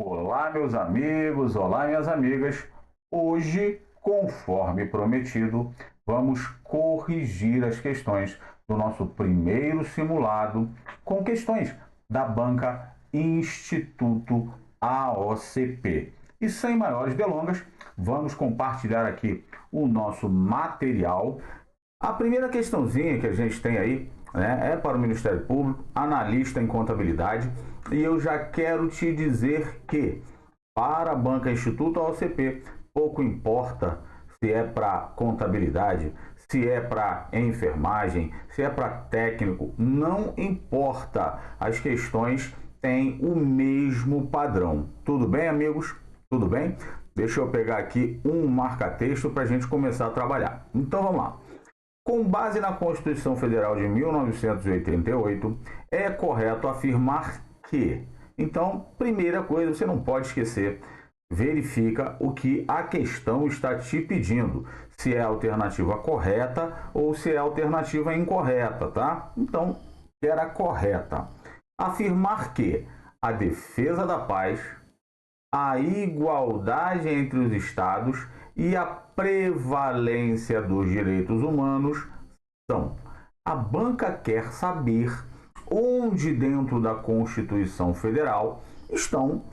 Olá, meus amigos, olá, minhas amigas. Hoje, conforme prometido, vamos corrigir as questões do nosso primeiro simulado com questões da banca Instituto AOCP. E sem maiores delongas, vamos compartilhar aqui o nosso material. A primeira questãozinha que a gente tem aí, né, é para o Ministério Público, analista em contabilidade, e eu já quero te dizer que para a banca Instituto AOCP, pouco importa se é para contabilidade, se é para enfermagem, se é para técnico, não importa. As questões têm o mesmo padrão. Tudo bem, amigos? Tudo bem? Deixa eu pegar aqui um marca-texto para a gente começar a trabalhar. Então vamos lá. Com base na Constituição Federal de 1988, é correto afirmar que. Então, primeira coisa, você não pode esquecer, verifica o que a questão está te pedindo, se é a alternativa correta ou se é a alternativa incorreta, tá? Então, era correta. Afirmar que a defesa da paz, a igualdade entre os estados e a prevalência dos direitos humanos são. A banca quer saber onde dentro da Constituição Federal estão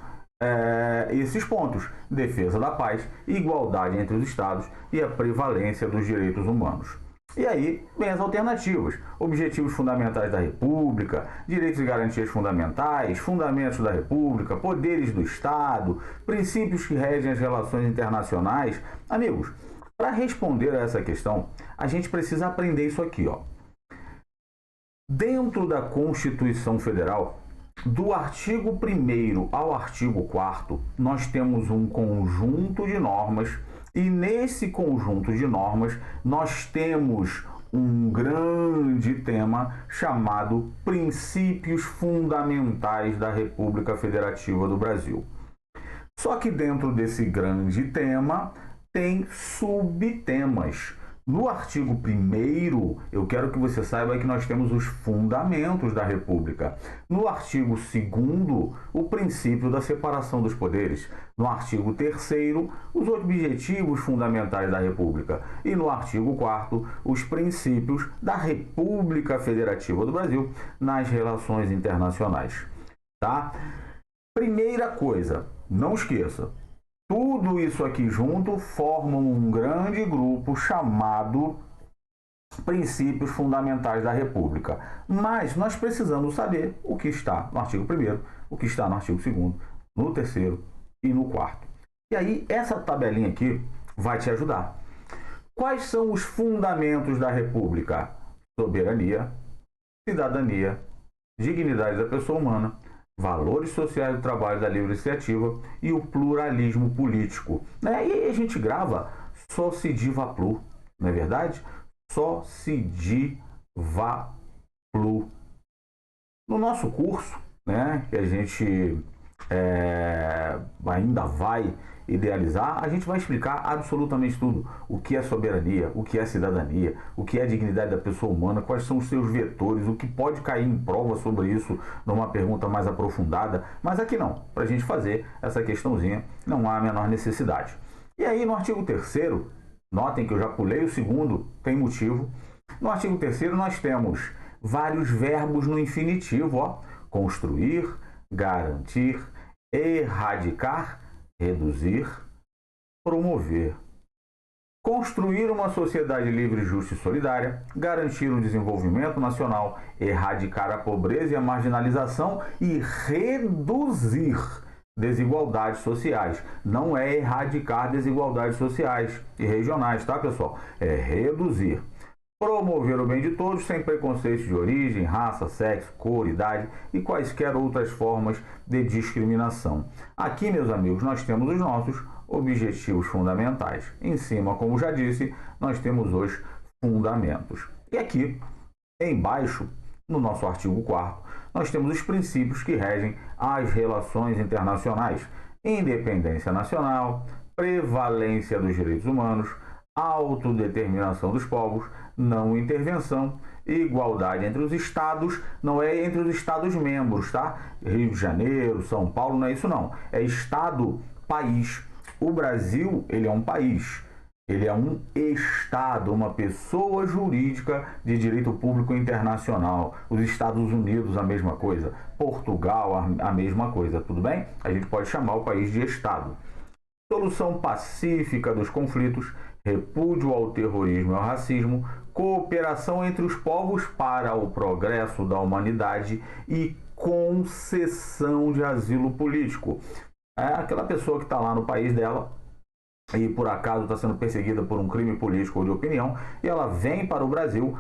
esses pontos: defesa da paz, igualdade entre os estados e a prevalência dos direitos humanos. E aí vem as alternativas: objetivos fundamentais da República, direitos e garantias fundamentais, fundamentos da República, poderes do Estado, princípios que regem as relações internacionais. Amigos, para responder a essa questão, a gente precisa aprender isso aqui, ó. Dentro da Constituição Federal, do artigo 1º ao artigo 4º, nós temos um conjunto de normas e nesse conjunto de normas nós temos um grande tema chamado Princípios Fundamentais da República Federativa do Brasil. Só que dentro desse grande tema tem subtemas. No artigo 1º, eu quero que você saiba que nós temos os fundamentos da República. No artigo 2º, o princípio da separação dos poderes. No artigo 3º, os objetivos fundamentais da República. E no artigo 4º, os princípios da República Federativa do Brasil nas relações internacionais. Tá? Primeira coisa, não esqueça. Tudo isso aqui junto formam um grande grupo chamado Princípios Fundamentais da República. Mas nós precisamos saber o que está no artigo 1º, o que está no artigo 2º, no 3º e no 4º. E aí, essa tabelinha aqui vai te ajudar. Quais são os fundamentos da República? Soberania, cidadania, dignidade da pessoa humana, valores sociais do trabalho da livre iniciativa e o pluralismo político. E aí a gente grava só se diva plu, não é verdade? Só se diva plu. No nosso curso, né, que a gente ainda vai idealizar, a gente vai explicar absolutamente tudo. O que é soberania, o que é cidadania, o que é dignidade da pessoa humana, quais são os seus vetores, o que pode cair em prova sobre isso numa pergunta mais aprofundada. Mas aqui não, para a gente fazer essa questãozinha não há a menor necessidade. E aí no artigo 3º, notem que eu já pulei o 2º, tem motivo. No artigo 3º nós temos vários verbos no infinitivo, ó: construir, garantir, erradicar, reduzir, promover. Construir uma sociedade livre, justa e solidária, garantir o desenvolvimento nacional, erradicar a pobreza e a marginalização e reduzir desigualdades sociais. Não é erradicar desigualdades sociais e regionais, tá, pessoal? É reduzir. Promover o bem de todos sem preconceitos de origem, raça, sexo, cor, idade e quaisquer outras formas de discriminação. Aqui, meus amigos, nós temos os nossos objetivos fundamentais. Em cima, como já disse, nós temos os fundamentos. E aqui, embaixo, no nosso artigo 4º, nós temos os princípios que regem as relações internacionais: independência nacional, prevalência dos direitos humanos, autodeterminação dos povos, não intervenção Igualdade entre os estados não é entre os estados membros, tá? Rio de Janeiro, São Paulo, não é isso não. É estado, país. O Brasil, ele é um país. Ele é um Estado, uma pessoa jurídica de direito público internacional. Os Estados Unidos, a mesma coisa. Portugal, a mesma coisa, tudo bem? A gente pode chamar o país de Estado. Solução pacífica dos conflitos, repúdio ao terrorismo e ao racismo, cooperação entre os povos para o progresso da humanidade e concessão de asilo político. É aquela pessoa que está lá no país dela e por acaso está sendo perseguida por um crime político ou de opinião, e ela vem para o Brasil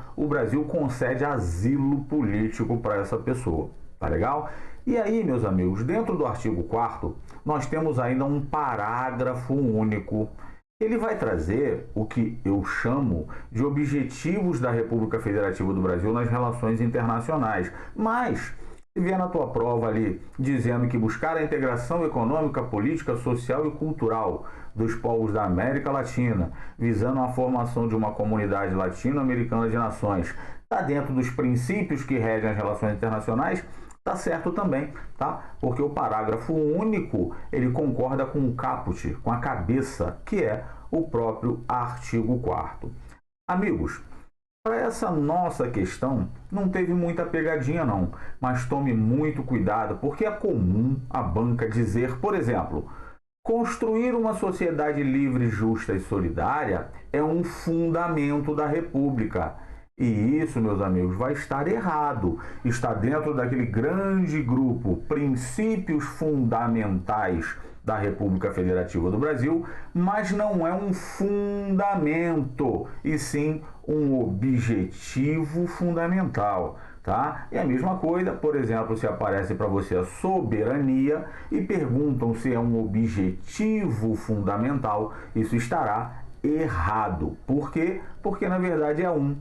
concede asilo político para essa pessoa. Tá legal? E aí, meus amigos, dentro do artigo 4º, nós temos ainda um parágrafo único. Ele vai trazer o que eu chamo de objetivos da República Federativa do Brasil nas relações internacionais. Mas se vier na tua prova ali dizendo que buscar a integração econômica, política, social e cultural dos povos da América Latina, visando a formação de uma comunidade latino-americana de nações, está dentro dos princípios que regem as relações internacionais, tá certo também, tá? Porque o parágrafo único, ele concorda com o caput, com a cabeça, que é o próprio artigo 4º. Amigos, para essa nossa questão, não teve muita pegadinha não, mas tome muito cuidado, porque é comum a banca dizer, por exemplo, construir uma sociedade livre, justa e solidária é um fundamento da República. E isso, meus amigos, vai estar errado. Está dentro daquele grande grupo Princípios Fundamentais da República Federativa do Brasil, mas não é um fundamento, e sim um objetivo fundamental. Tá? E a mesma coisa, por exemplo, se aparece para você a soberania e perguntam se é um objetivo fundamental, isso estará errado. Por quê? Porque na verdade é um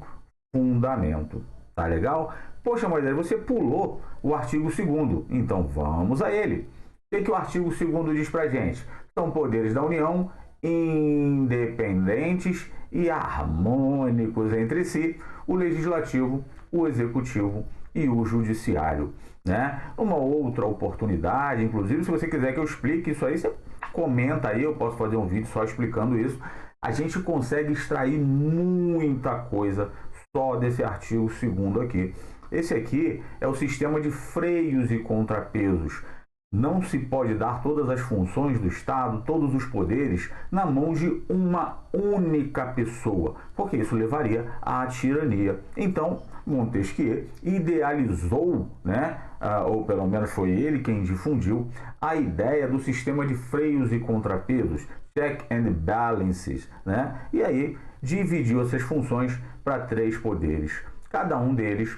fundamento. Tá legal? Poxa, Moisés, você pulou o artigo 2º, então vamos a ele. O que o artigo 2º diz pra gente? São poderes da União independentes e harmônicos entre si, o legislativo, o executivo e o judiciário, né? Uma outra oportunidade, inclusive, se você quiser que eu explique isso aí, você comenta aí, eu posso fazer um vídeo só explicando isso. A gente consegue extrair muita coisa só desse artigo 2º aqui. Esse aqui é o sistema de freios e contrapesos. Não se pode dar todas as funções do Estado, todos os poderes, na mão de uma única pessoa, porque isso levaria à tirania. Então, Montesquieu idealizou, né, ou pelo menos foi ele quem difundiu, a ideia do sistema de freios e contrapesos, check and balances, né? E aí dividiu essas funções para 3 poderes. Cada um deles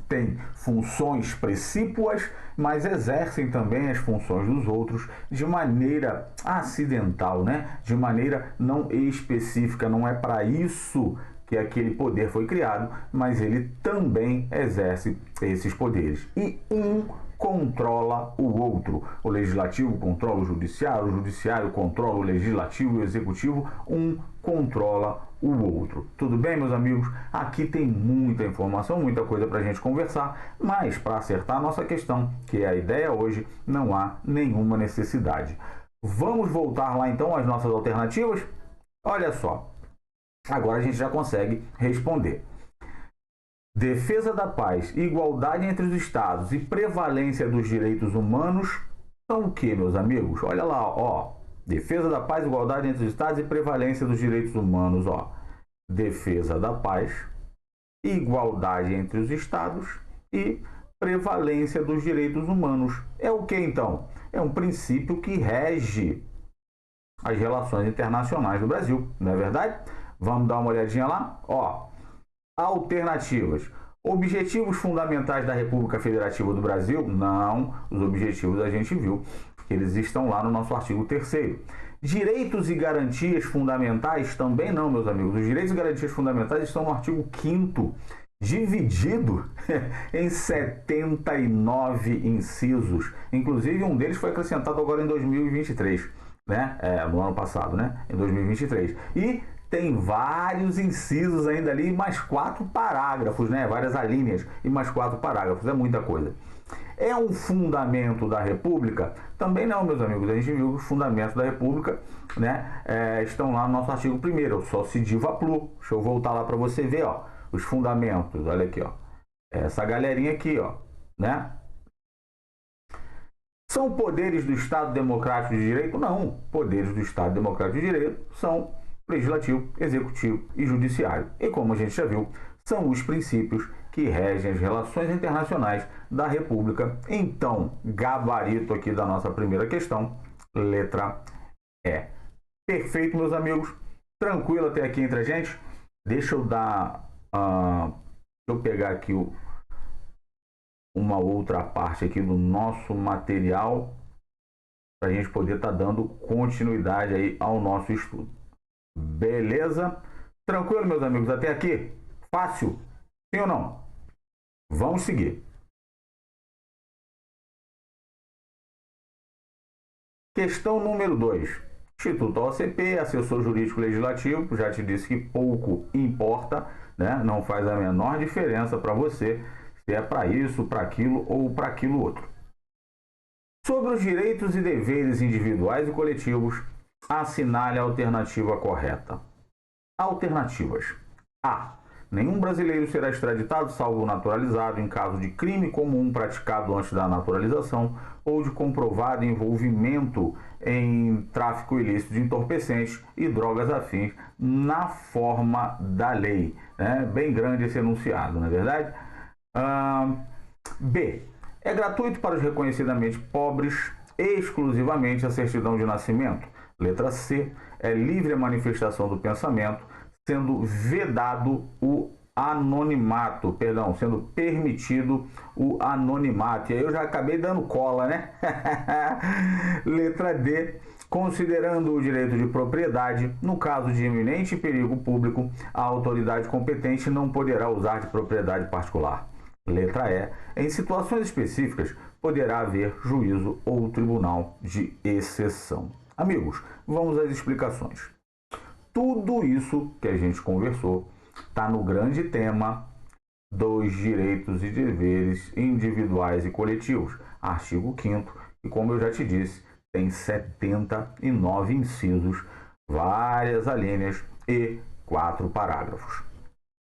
tem funções precípuas, mas exercem também as funções dos outros de maneira acidental, né? De maneira não específica. Não é para isso que aquele poder foi criado, mas ele também exerce esses poderes. E um controla o outro. O legislativo controla o judiciário controla o legislativo e o executivo, um controla o outro. Tudo bem, meus amigos? Aqui tem muita informação, muita coisa para a gente conversar, mas para acertar a nossa questão, que é a ideia hoje, não há nenhuma necessidade. Vamos voltar lá então às nossas alternativas? Olha só, agora a gente já consegue responder. Defesa da paz, igualdade entre os estados e prevalência dos direitos humanos são o que, meus amigos? Olha lá, ó. Defesa da paz, igualdade entre os estados e prevalência dos direitos humanos, ó. Defesa da paz, igualdade entre os estados e prevalência dos direitos humanos. É o que então? É um princípio que rege as relações internacionais do Brasil, não é verdade? Vamos dar uma olhadinha lá? Ó. Alternativas. Objetivos fundamentais da República Federativa do Brasil? Não, os objetivos a gente viu, que eles estão lá no nosso artigo 3º. Direitos e garantias fundamentais? Também não, meus amigos. Os direitos e garantias fundamentais estão no artigo 5º, dividido em 79 incisos. Inclusive, um deles foi acrescentado agora em 2023, né? No ano passado, né? Em 2023. E tem vários incisos ainda ali, mais 4 parágrafos, né? Várias alíneas e mais 4 parágrafos, é muita coisa. É um fundamento da República? Também não, meus amigos. A gente viu que os fundamentos da República, né, estão lá no nosso artigo 1º, só se diva plu. Deixa eu voltar lá para você ver, ó, os fundamentos. Olha aqui, ó. Essa galerinha aqui, ó, né? São poderes do Estado Democrático de Direito? Não. Poderes do Estado Democrático de Direito são Legislativo, Executivo e Judiciário. E como a gente já viu, são os princípios que regem as relações internacionais da República. Então, gabarito aqui da nossa primeira questão, letra E. Perfeito, meus amigos? Tranquilo até aqui entre a gente? Deixa eu dar... deixa eu pegar aqui uma outra parte aqui do nosso material para a gente poder estar dando continuidade aí ao nosso estudo. Beleza? Tranquilo, meus amigos? Até aqui? Fácil? Sim ou não? Vamos seguir. Questão número 2. Instituto OCP, assessor jurídico legislativo, já te disse que pouco importa, né? Não faz a menor diferença para você se é para isso, para aquilo ou para aquilo outro. Sobre os direitos e deveres individuais e coletivos, assinale a alternativa correta. Alternativas. A. Nenhum brasileiro será extraditado, salvo o naturalizado, em caso de crime comum praticado antes da naturalização ou de comprovado envolvimento em tráfico ilícito de entorpecentes e drogas afins na forma da lei. Bem grande esse enunciado, não é verdade? B. É gratuito para os reconhecidamente pobres exclusivamente a certidão de nascimento. Letra C. É livre a manifestação do pensamento, sendo vedado o anonimato, sendo permitido o anonimato. E aí eu já acabei dando cola, né? Letra D. Considerando o direito de propriedade, no caso de iminente perigo público, a autoridade competente não poderá usar de propriedade particular. Letra E. Em situações específicas, poderá haver juízo ou tribunal de exceção. Amigos, vamos às explicações. Tudo isso que a gente conversou está no grande tema dos direitos e deveres individuais e coletivos, artigo 5º, e como eu já te disse, tem 79 incisos, várias alíneas e 4 parágrafos.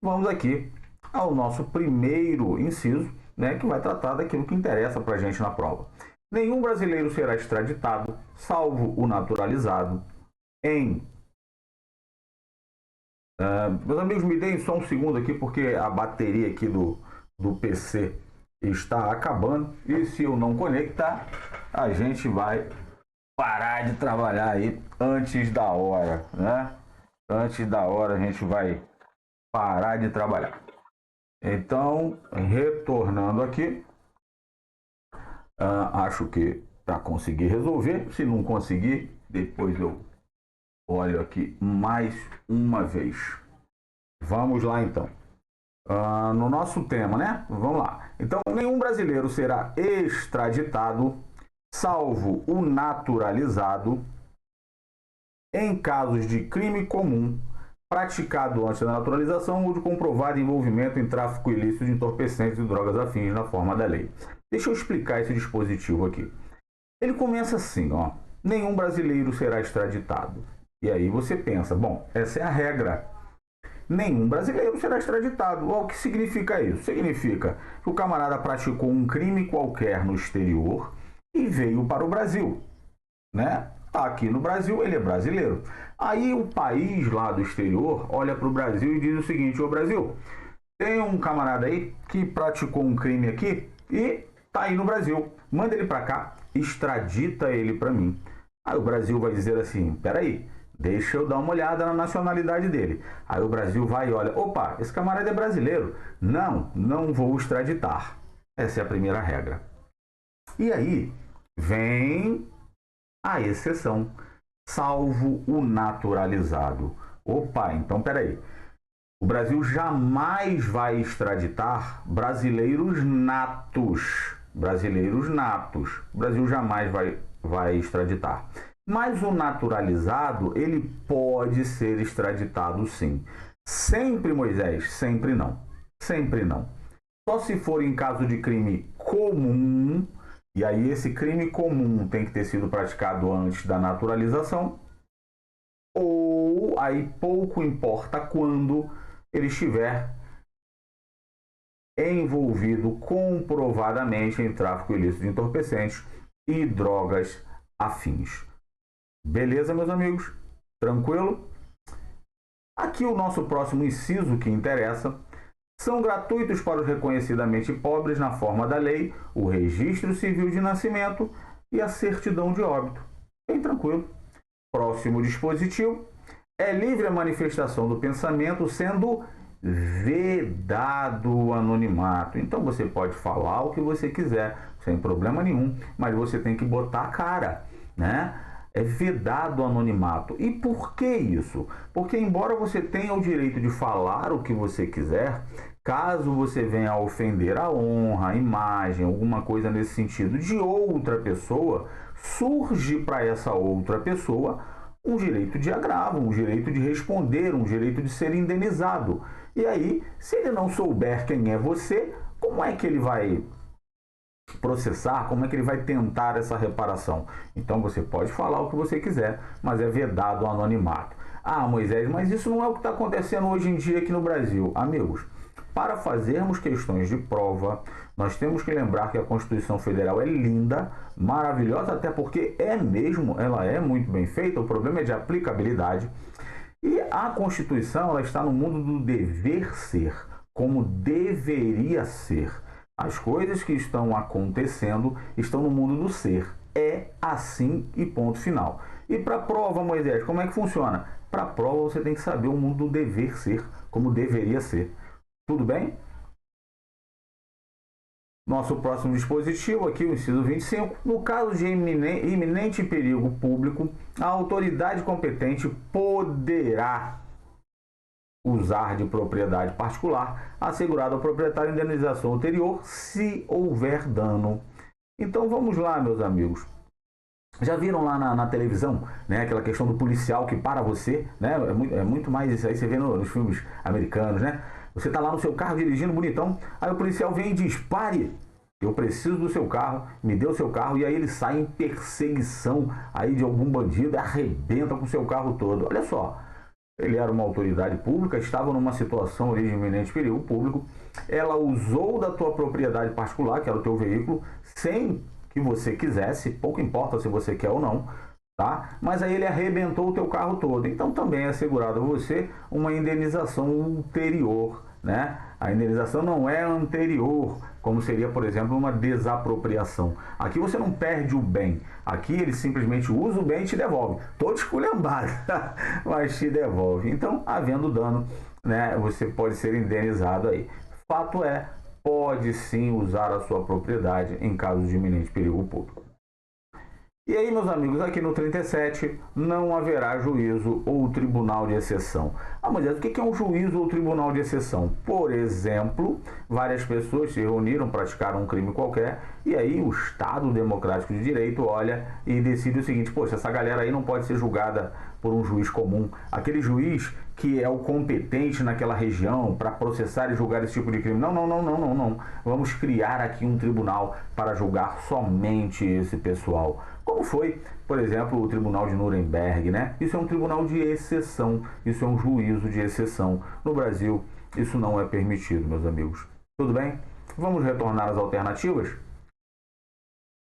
Vamos aqui ao nosso primeiro inciso, né, que vai tratar daquilo que interessa para a gente na prova. Nenhum brasileiro será extraditado, salvo o naturalizado, em... meus amigos, me deem só um segundo aqui, porque a bateria aqui do PC está acabando. E se eu não conectar, a gente vai parar de trabalhar aí antes da hora, né? Antes da hora a gente vai parar de trabalhar. Então, retornando aqui, acho que para conseguir resolver. Se não conseguir, depois eu olho aqui mais uma vez. Vamos lá então. No nosso tema, né? Vamos lá. Então, nenhum brasileiro será extraditado, salvo o naturalizado, em casos de crime comum praticado antes da naturalização ou de comprovado envolvimento em tráfico ilícito de entorpecentes e drogas afins na forma da lei. Deixa eu explicar esse dispositivo aqui. Ele começa assim, ó. Nenhum brasileiro será extraditado. E aí você pensa, bom, essa é a regra. Nenhum brasileiro será extraditado. O que significa isso? Significa que o camarada praticou um crime qualquer no exterior e veio para o Brasil, né? Tá aqui no Brasil, ele é brasileiro. Aí o país lá do exterior olha para o Brasil e diz o seguinte: ô Brasil, tem um camarada aí que praticou um crime aqui e tá aí no Brasil. Manda ele para cá, extradita ele para mim. Aí o Brasil vai dizer assim: peraí, deixa eu dar uma olhada na nacionalidade dele. Aí o Brasil vai e olha: opa, esse camarada é brasileiro. Não vou extraditar. Essa é a primeira regra. E aí vem a exceção, salvo o naturalizado. Opa, então peraí. O Brasil jamais vai extraditar brasileiros natos. Brasileiros natos. O Brasil jamais vai extraditar. Mas o naturalizado, ele pode ser extraditado sim. Sempre, Moisés? Sempre não. Sempre não. Só se for em caso de crime comum, e aí esse crime comum tem que ter sido praticado antes da naturalização, ou aí pouco importa quando ele estiver envolvido comprovadamente em tráfico ilícito de entorpecentes e drogas afins. Beleza, meus amigos? Tranquilo? Aqui o nosso próximo inciso que interessa: são gratuitos para os reconhecidamente pobres na forma da lei o registro civil de nascimento e a certidão de óbito. Bem tranquilo. Próximo dispositivo: é livre a manifestação do pensamento, sendo vedado o anonimato. Então você pode falar o que você quiser, sem problema nenhum, mas você tem que botar a cara, né? É vedado o anonimato. E por que isso? Porque embora você tenha o direito de falar o que você quiser, caso você venha a ofender a honra, a imagem, alguma coisa nesse sentido de outra pessoa, surge para essa outra pessoa um direito de agravo, um direito de responder, um direito de ser indenizado. E aí, se ele não souber quem é você, como é que ele vai processar, como é que ele vai tentar essa reparação? Então você pode falar o que você quiser, mas é vedado o anonimato. Ah, Moisés, mas isso não é o que está acontecendo hoje em dia aqui no Brasil. Amigos, para fazermos questões de prova, nós temos que lembrar que a Constituição Federal é linda, maravilhosa, até porque é mesmo, ela é muito bem feita, o problema é de aplicabilidade. E a Constituição, ela está no mundo do dever ser, como deveria ser. As coisas que estão acontecendo estão no mundo do ser. É assim e ponto final. E para a prova, Moisés, como é que funciona? Para a prova você tem que saber o mundo do dever ser, como deveria ser. Tudo bem? Nosso próximo dispositivo aqui, o inciso 25. No caso de iminente perigo público, a autoridade competente poderá usar de propriedade particular assegurado ao proprietário indenização ulterior se houver dano. Então vamos lá, meus amigos. Já viram lá na televisão, né, aquela questão do policial que para você, né? É muito mais isso aí, você vê nos filmes americanos, né? Você está lá no seu carro dirigindo bonitão, aí o policial vem e diz: pare, eu preciso do seu carro, me dê o seu carro, e aí ele sai em perseguição aí de algum bandido e arrebenta com o seu carro todo. Olha só, ele era uma autoridade pública, estava numa situação de iminente perigo público, ela usou da tua propriedade particular, que era o teu veículo, sem que você quisesse, pouco importa se você quer ou não, tá? Mas aí ele arrebentou o teu carro todo. Então também é assegurado a você uma indenização ulterior, né? A indenização não é anterior, como seria, por exemplo, uma desapropriação. Aqui você não perde o bem. Aqui ele simplesmente usa o bem e te devolve. Todo esculhambado, mas te devolve. Então, havendo dano, né, você pode ser indenizado aí. Fato é, pode sim usar a sua propriedade em caso de iminente perigo público. E aí, meus amigos, aqui no 37, não haverá juízo ou tribunal de exceção. Ah, mas o que é um juízo ou tribunal de exceção? Por exemplo, várias pessoas se reuniram, praticaram um crime qualquer, e aí o Estado Democrático de Direito olha e decide o seguinte: poxa, essa galera aí não pode ser julgada por um juiz comum. Aquele juiz que é o competente naquela região para processar e julgar esse tipo de crime. Não. Vamos criar aqui um tribunal para julgar somente esse pessoal. Como foi, por exemplo, o Tribunal de Nuremberg, né? Isso é um tribunal de exceção, isso é um juízo de exceção. No Brasil, isso não é permitido, meus amigos. Tudo bem? Vamos retornar às alternativas?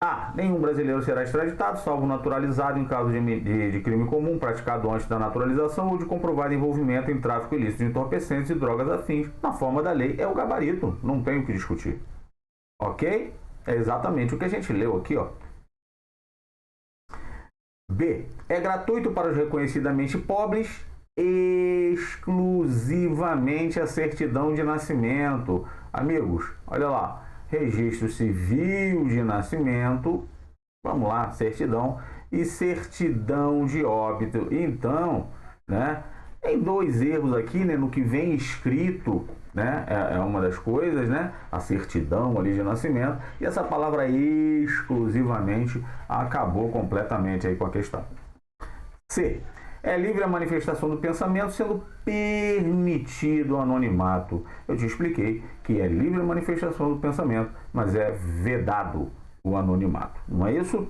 A. Nenhum brasileiro será extraditado, salvo naturalizado em caso de crime comum praticado antes da naturalização ou de comprovado envolvimento em tráfico ilícito de entorpecentes e drogas afins. Na forma da lei, é o gabarito, não tem o que discutir. Ok? É exatamente o que a gente leu aqui, ó. B. É gratuito para os reconhecidamente pobres exclusivamente a certidão de nascimento. Amigos, olha lá. Registro civil de nascimento, vamos lá, certidão, e certidão de óbito. Então, né, tem dois erros aqui, né, no que vem escrito, né, é uma das coisas, né, a certidão ali de nascimento, e essa palavra exclusivamente acabou completamente aí com a questão. C. É livre a manifestação do pensamento, sendo permitido o anonimato. Eu te expliquei que é livre a manifestação do pensamento, mas é vedado o anonimato. Não é isso?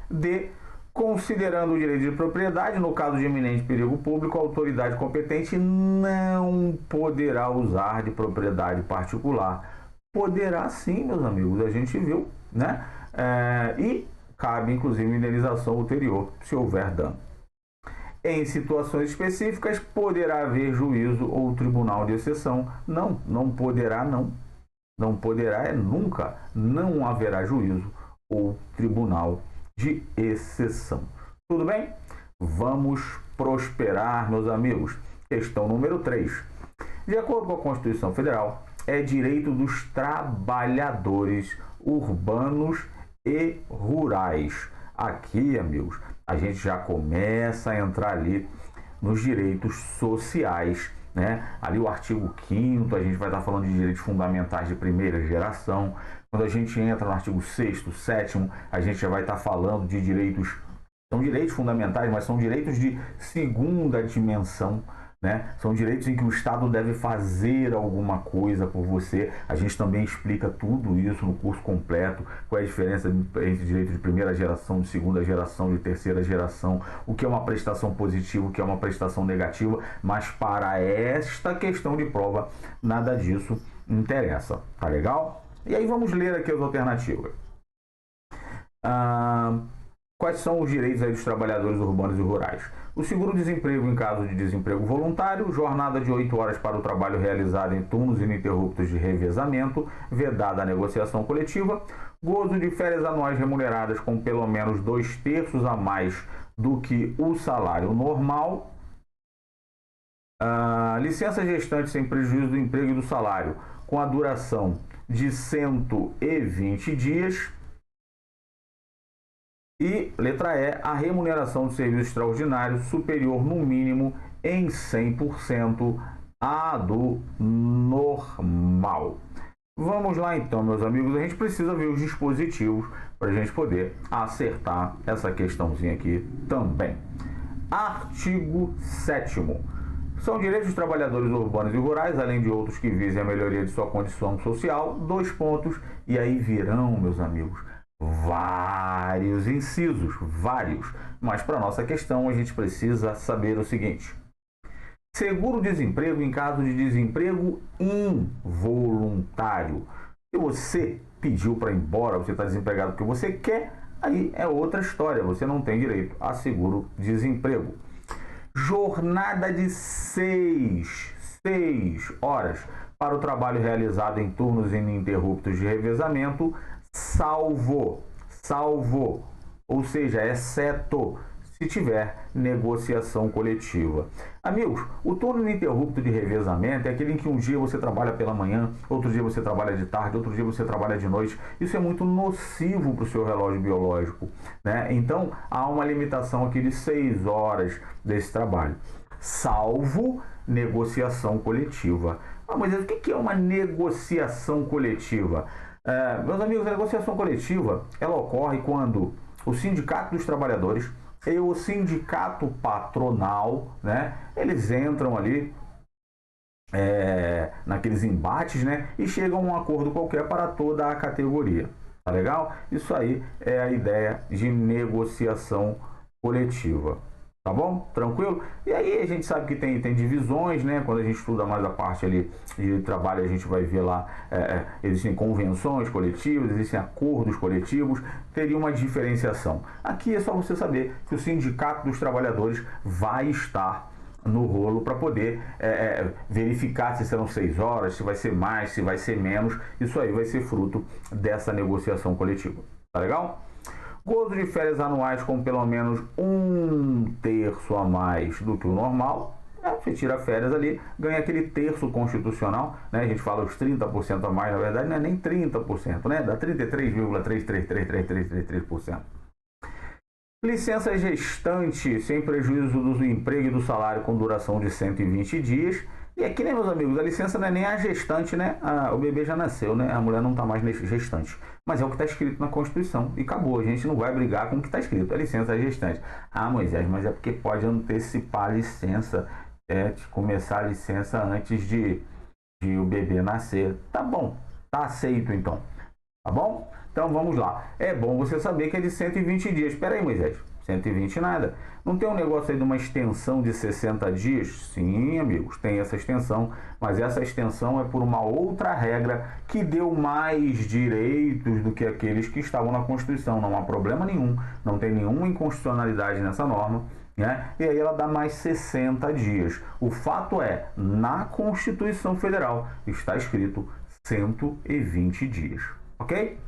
D. Considerando o direito de propriedade, no caso de eminente perigo público, a autoridade competente não poderá usar de propriedade particular. Poderá sim, meus amigos, a gente viu, né? E cabe, inclusive, indenização ulterior, se houver dano. Em situações específicas, poderá haver juízo ou tribunal de exceção. Não, não poderá, não. Não poderá é nunca. Não haverá juízo ou tribunal de exceção. Tudo bem? Vamos prosperar, meus amigos. Questão número 3. De acordo com a Constituição Federal, é direito dos trabalhadores urbanos e rurais. Aqui, amigos, a gente já começa a entrar ali nos direitos sociais, né? Ali o artigo 5º, a gente vai estar falando de direitos fundamentais de primeira geração. Quando a gente entra no artigo 6º, 7º, a gente já vai estar falando de direitos, são direitos fundamentais, mas são direitos de segunda dimensão, né? São direitos em que o Estado deve fazer alguma coisa por você. A gente também explica tudo isso no curso completo, qual é a diferença entre direito de primeira geração, de segunda geração, de terceira geração, o que é uma prestação positiva, o que é uma prestação negativa, mas para esta questão de prova, nada disso interessa, tá legal? E aí vamos ler aqui as alternativas. Quais são os direitos aí dos trabalhadores urbanos e rurais? O seguro-desemprego em caso de desemprego voluntário, jornada de 8 horas para o trabalho realizado em turnos ininterruptos de revezamento, vedada a negociação coletiva, gozo de férias anuais remuneradas com pelo menos 2/3 a mais do que o salário normal, licença gestante sem prejuízo do emprego e do salário, com a duração de 120 dias, e letra E, a remuneração de serviço extraordinário superior no mínimo em 100% à do normal. Vamos lá então, meus amigos, a gente precisa ver os dispositivos para a gente poder acertar essa questãozinha aqui também. Artigo 7º. São direitos dos trabalhadores urbanos e rurais, além de outros que visem a melhoria de sua condição social, 2 pontos, e aí virão, meus amigos, vários incisos, vários. Mas para nossa questão a gente precisa saber o seguinte: seguro-desemprego em caso de desemprego involuntário. Se você pediu para ir embora, você está desempregado porque você quer, aí é outra história, você não tem direito a seguro-desemprego. Jornada de 6 horas para o trabalho realizado em turnos ininterruptos de revezamento, salvo, ou seja, exceto se tiver negociação coletiva. Amigos, o turno ininterrupto de revezamento é aquele em que um dia você trabalha pela manhã, outro dia você trabalha de tarde, outro dia você trabalha de noite. Isso é muito nocivo para o seu relógio biológico, né? Então, há uma limitação aqui de 6 horas desse trabalho, salvo negociação coletiva. Mas o que é uma negociação coletiva? Meus amigos, a negociação coletiva ela ocorre quando o sindicato dos trabalhadores e o sindicato patronal, né, eles entram ali naqueles embates, né, e chegam a um acordo qualquer para toda a categoria. Tá legal? Isso aí é a ideia de negociação coletiva. Tá bom? Tranquilo? E aí a gente sabe que tem divisões, né? Quando a gente estuda mais a parte ali de trabalho, a gente vai ver lá, existem convenções coletivas, existem acordos coletivos, teria uma diferenciação. Aqui é só você saber que o Sindicato dos Trabalhadores vai estar no rolo para poder verificar se serão 6 horas, se vai ser mais, se vai ser menos. Isso aí vai ser fruto dessa negociação coletiva. Tá legal? Gozo de férias anuais com pelo menos 1/3 a mais do que o normal. Você tira férias ali, ganha aquele terço constitucional, né? A gente fala os 30% a mais, na verdade não é nem 30%, né? Dá 33,33333%. Licença gestante sem prejuízo do emprego e do salário com duração de 120 dias. E aqui, né, meus amigos, a licença não é nem a gestante, né? O bebê já nasceu, né? A mulher não está mais gestante. Mas é o que está escrito na Constituição. E acabou. A gente não vai brigar com o que está escrito. A licença é gestante. Ah, Moisés, mas é porque pode antecipar a licença. De começar a licença antes de o bebê nascer. Tá bom. Tá aceito, então. Tá bom? Então vamos lá. É bom você saber que é de 120 dias. Espera aí, Moisés. 120 nada. Não tem um negócio aí de uma extensão de 60 dias? Sim, amigos, tem essa extensão, mas essa extensão é por uma outra regra que deu mais direitos do que aqueles que estavam na Constituição. Não há problema nenhum, não tem nenhuma inconstitucionalidade nessa norma, né? E aí ela dá mais 60 dias. O fato é, na Constituição Federal está escrito 120 dias, ok?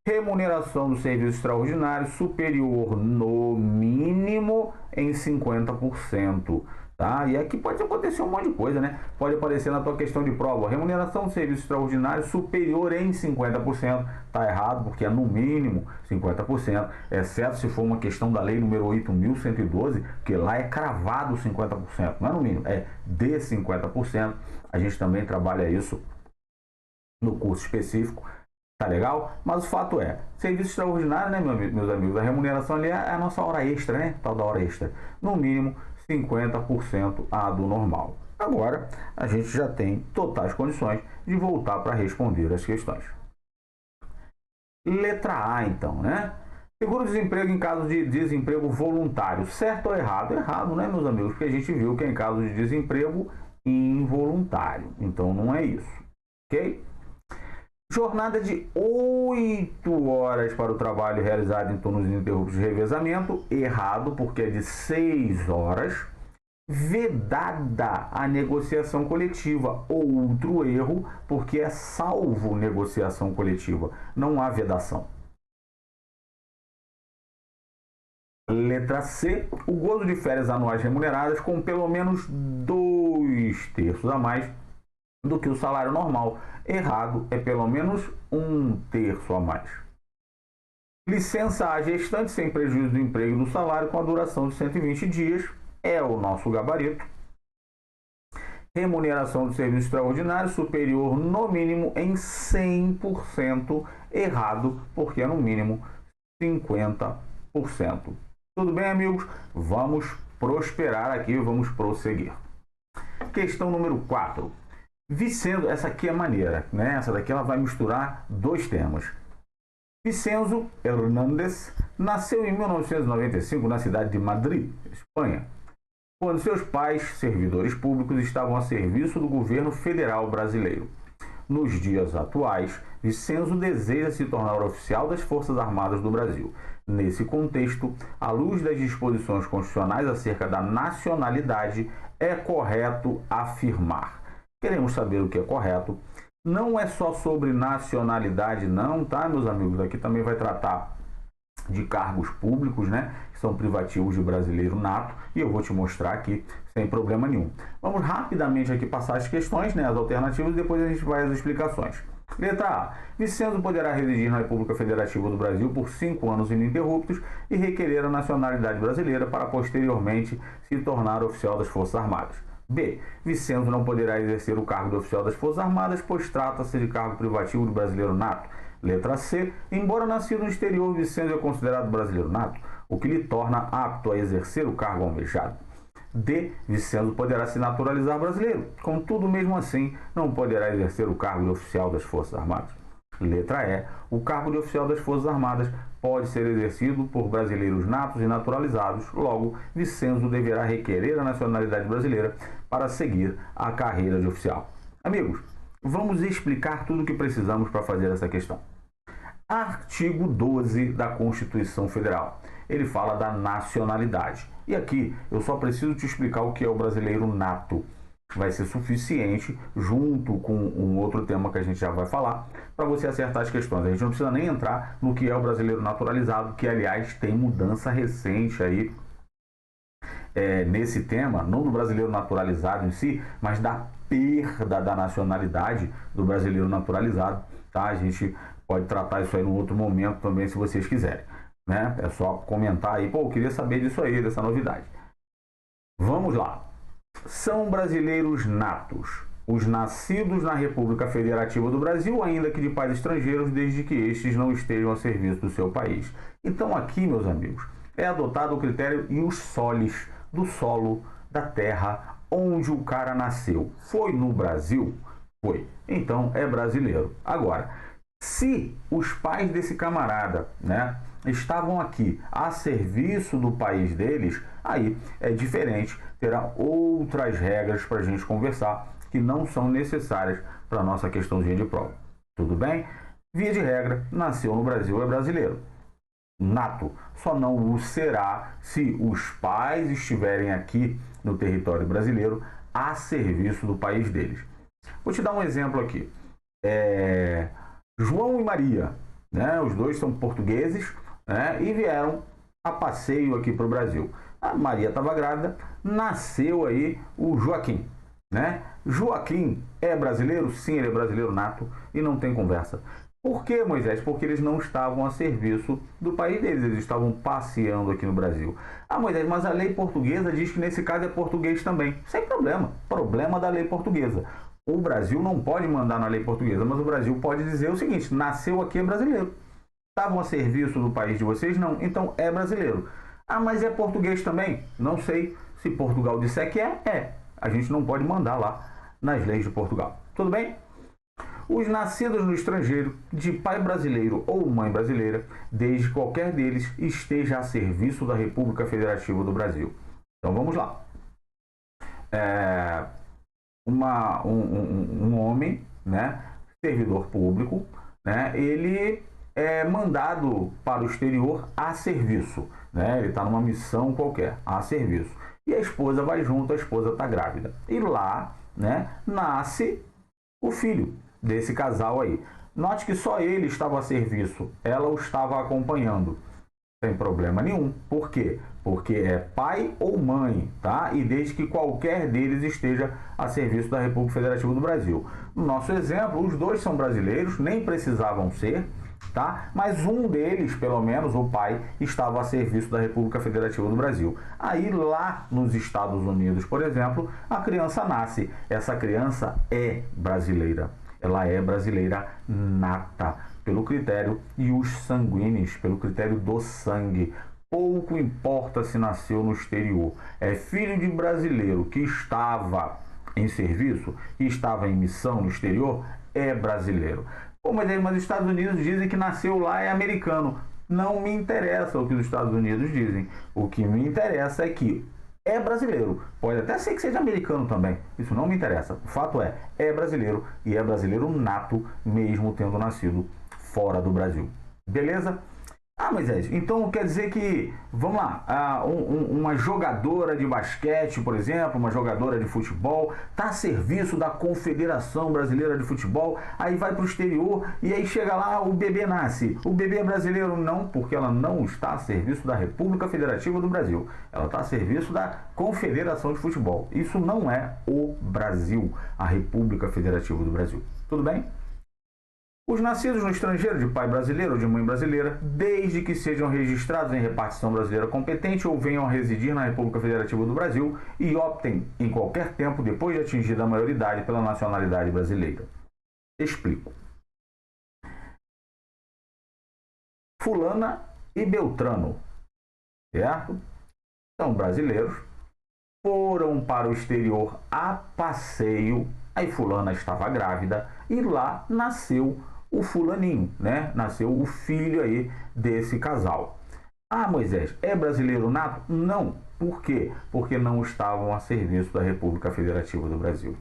Remuneração do serviço extraordinário superior no mínimo em 50%. Tá? E aqui pode acontecer um monte de coisa, né? Pode aparecer na tua questão de prova. Remuneração do serviço extraordinário superior em 50%. Tá errado, porque é no mínimo 50%, exceto se for uma questão da lei número 8.112, que lá é cravado 50%. Não é no mínimo, é de 50%. A gente também trabalha isso no curso específico. Tá legal? Mas o fato é, serviço extraordinário, né, meus amigos? A remuneração ali é a nossa hora extra, né? Tal da hora extra. No mínimo, 50% a do normal. Agora, a gente já tem totais condições de voltar para responder as questões. Letra A, então, né? Seguro-desemprego em caso de desemprego voluntário. Certo ou errado? Errado, né, meus amigos? Porque a gente viu que é em caso de desemprego involuntário. Então, não é isso. Ok? Jornada de 8 horas para o trabalho realizado em turnos ininterruptos de revezamento. Errado, porque é de 6 horas. Vedada a negociação coletiva. Outro erro, porque é salvo negociação coletiva. Não há vedação. Letra C. O gozo de férias anuais remuneradas com pelo menos 2/3 a mais do que o salário normal. Errado, é pelo menos 1/3 a mais. Licença a gestante sem prejuízo do emprego e do salário com a duração de 120 dias. É o nosso gabarito. Remuneração do serviço extraordinário superior no mínimo em 100%. Errado, porque é no mínimo 50%. Tudo bem, amigos? Vamos prosperar aqui, vamos prosseguir. Questão número 4. Vicenzo, essa aqui é maneira, né? Essa daqui ela vai misturar dois temas. Vicenzo Hernández nasceu em 1995 na cidade de Madrid, Espanha, quando seus pais, servidores públicos, estavam a serviço do governo federal brasileiro. Nos dias atuais, Vicenzo deseja se tornar oficial das Forças Armadas do Brasil. Nesse contexto, à luz das disposições constitucionais acerca da nacionalidade, é correto afirmar. Queremos saber o que é correto. Não é só sobre nacionalidade não, tá, meus amigos? Aqui também vai tratar de cargos públicos, né, que são privativos de brasileiro nato, e eu vou te mostrar aqui sem problema nenhum. Vamos rapidamente aqui passar as questões, né, as alternativas, e depois a gente vai às explicações. Letra A. Vicenzo poderá residir na República Federativa do Brasil por 5 anos ininterruptos e requerer a nacionalidade brasileira para posteriormente se tornar oficial das Forças Armadas. B. Vicenzo não poderá exercer o cargo de oficial das Forças Armadas, pois trata-se de cargo privativo do brasileiro nato. Letra C. Embora nascido no exterior, Vicenzo é considerado brasileiro nato, o que lhe torna apto a exercer o cargo almejado. D. Vicenzo poderá se naturalizar brasileiro, contudo, mesmo assim, não poderá exercer o cargo de oficial das Forças Armadas. Letra E. O cargo de oficial das Forças Armadas pode ser exercido por brasileiros natos e naturalizados, logo, Vicenzo deverá requerer a nacionalidade brasileira para seguir a carreira de oficial. Amigos, vamos explicar tudo o que precisamos para fazer essa questão. Artigo 12 da Constituição Federal. Ele fala da nacionalidade. E aqui eu só preciso te explicar o que é o brasileiro nato. Vai ser suficiente, junto com um outro tema que a gente já vai falar, para você acertar as questões. A gente não precisa nem entrar no que é o brasileiro naturalizado, que, aliás, tem mudança recente aí nesse tema, não do brasileiro naturalizado em si, mas da perda da nacionalidade do brasileiro naturalizado. Tá? A gente pode tratar isso aí num outro momento também, se vocês quiserem. Né? É só comentar aí, pô, eu queria saber disso aí, dessa novidade. Vamos lá. são brasileiros natos os nascidos na República Federativa do Brasil, ainda que de pais estrangeiros, desde que estes não estejam a serviço do seu país. Então aqui, meus amigos, é adotado o critério ius solis, do solo, da terra, onde o cara nasceu. Foi no Brasil? Foi. Então é brasileiro. Agora, se os pais desse camarada, né, estavam aqui a serviço do país deles, aí é diferente, terá outras regras para a gente conversar que não são necessárias para a nossa questãozinha de prova. Tudo bem? Via de regra, nasceu no Brasil, é brasileiro. Nato. Só não o será se os pais estiverem aqui no território brasileiro a serviço do país deles. Vou te dar um exemplo aqui. João e Maria, né? Os dois são portugueses, né? E vieram a passeio aqui para o Brasil. A Maria estava grávida, nasceu aí o Joaquim, né? Joaquim é brasileiro? Sim, ele é brasileiro nato e não tem conversa. Por que, Moisés? Porque eles não estavam a serviço do país deles, eles estavam passeando aqui no Brasil. Ah, Moisés, mas a lei portuguesa diz que nesse caso é português também. Sem problema, problema da lei portuguesa. O Brasil não pode mandar na lei portuguesa, mas o Brasil pode dizer o seguinte: nasceu aqui é brasileiro. Estavam a serviço do país de vocês? Não, então é brasileiro. Ah, mas é português também? Não sei. Se Portugal disser que é. A gente não pode mandar lá nas leis de Portugal. Tudo bem? Os nascidos no estrangeiro, de pai brasileiro ou mãe brasileira, desde que qualquer deles esteja a serviço da República Federativa do Brasil. Então vamos lá. Um homem, né, servidor público, né, ele é mandado para o exterior a serviço. Né, ele está numa missão qualquer, a serviço. E a esposa vai junto, a esposa está grávida. E lá, né, nasce o filho desse casal aí. Note que só ele estava a serviço, ela o estava acompanhando. Sem problema nenhum. Por quê? Porque é pai ou mãe, tá? E desde que qualquer deles esteja a serviço da República Federativa do Brasil. No nosso exemplo, os dois são brasileiros, nem precisavam ser, tá? Mas um deles, pelo menos, o pai, estava a serviço da República Federativa do Brasil. Aí lá nos Estados Unidos, por exemplo, a criança nasce. Essa criança é brasileira. Ela é brasileira nata, pelo critério ius sanguinis, pelo critério do sangue. Pouco importa se nasceu no exterior. É filho de brasileiro que estava em serviço, que estava em missão no exterior, é brasileiro. Pô, mas os Estados Unidos dizem que nasceu lá é americano. Não me interessa o que os Estados Unidos dizem. O que me interessa é que é brasileiro. Pode até ser que seja americano também. Isso não me interessa. O fato é brasileiro e é brasileiro nato, mesmo tendo nascido fora do Brasil. Beleza? Ah, Moisés, então quer dizer que, vamos lá, uma jogadora de basquete, por exemplo, uma jogadora de futebol, está a serviço da Confederação Brasileira de Futebol, aí vai para o exterior e aí chega lá, o bebê nasce. O bebê é brasileiro? Não, porque ela não está a serviço da República Federativa do Brasil. Ela está a serviço da Confederação de Futebol. Isso não é o Brasil, a República Federativa do Brasil. Tudo bem? Os nascidos no estrangeiro, de pai brasileiro ou de mãe brasileira, desde que sejam registrados em repartição brasileira competente ou venham a residir na República Federativa do Brasil e optem em qualquer tempo, depois de atingida a maioridade, pela nacionalidade brasileira. Explico. Fulana e Beltrano, certo? São brasileiros, foram para o exterior a passeio, aí fulana estava grávida e lá nasceu o fulaninho, né? Nasceu o filho aí desse casal. Ah, Moisés, é brasileiro nato? Não. Por quê? Porque não estavam a serviço da República Federativa do Brasil.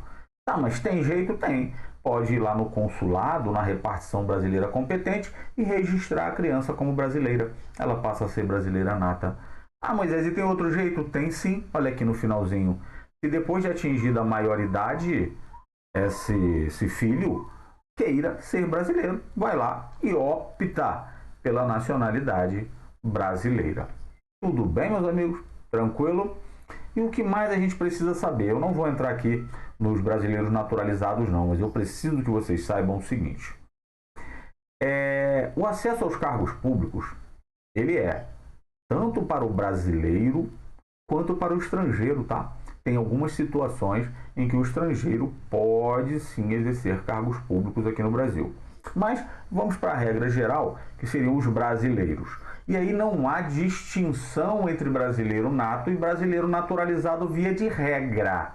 Tá, mas tem jeito? Tem. Pode ir lá no consulado, na repartição brasileira competente e registrar a criança como brasileira. Ela passa a ser brasileira nata. Ah, Moisés, e tem outro jeito? Tem sim. Olha aqui no finalzinho. Se depois de atingida a maioridade, esse filho queira ser brasileiro, vai lá e opta pela nacionalidade brasileira. Tudo bem, meus amigos? Tranquilo? E o que mais a gente precisa saber? Eu não vou entrar aqui nos brasileiros naturalizados não, mas eu preciso que vocês saibam o seguinte. O acesso aos cargos públicos, ele é tanto para o brasileiro quanto para o estrangeiro, tá? tem algumas situações em que o estrangeiro pode sim exercer cargos públicos aqui no Brasil. Mas vamos para a regra geral, que seriam os brasileiros. E aí não há distinção entre brasileiro nato e brasileiro naturalizado via de regra.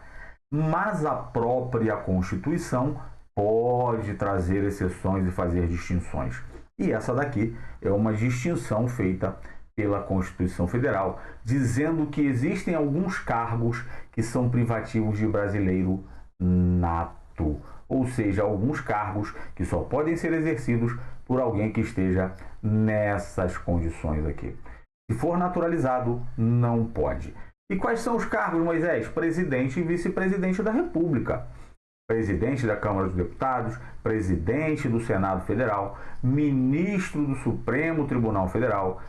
Mas a própria Constituição pode trazer exceções e fazer distinções. E essa daqui é uma distinção feita pela Constituição Federal, dizendo que existem alguns cargos que são privativos de brasileiro nato, ou seja, alguns cargos que só podem ser exercidos por alguém que esteja nessas condições aqui. Se for naturalizado, não pode. E quais são os cargos, Moisés? Presidente e vice-presidente da República. Presidente da Câmara dos Deputados, presidente do Senado Federal, ministro do Supremo Tribunal Federal,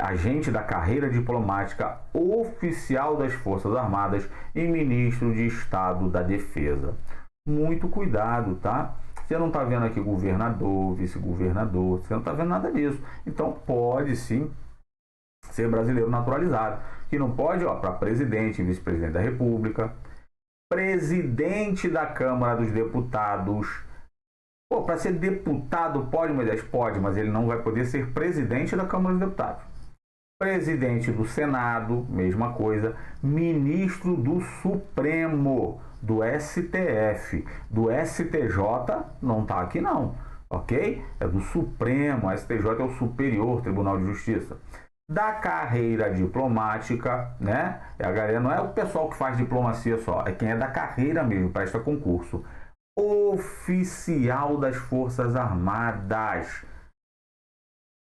agente da carreira diplomática, oficial das Forças Armadas e ministro de Estado da Defesa. Muito cuidado, tá? Você não está vendo aqui governador, vice-governador, você não está vendo nada disso. Então pode sim ser brasileiro naturalizado. Que não pode, para presidente e vice-presidente da República, presidente da Câmara dos Deputados. Para ser deputado pode, Moisés? Pode, mas ele não vai poder ser presidente da Câmara dos Deputados. Presidente do Senado, mesma coisa. Ministro do Supremo, do STF, do STJ, não está aqui não, ok? É do Supremo, a STJ é o Superior Tribunal de Justiça. Da carreira diplomática, né? A galera não é o pessoal que faz diplomacia só, é quem é da carreira mesmo, presta concurso. Oficial das Forças Armadas.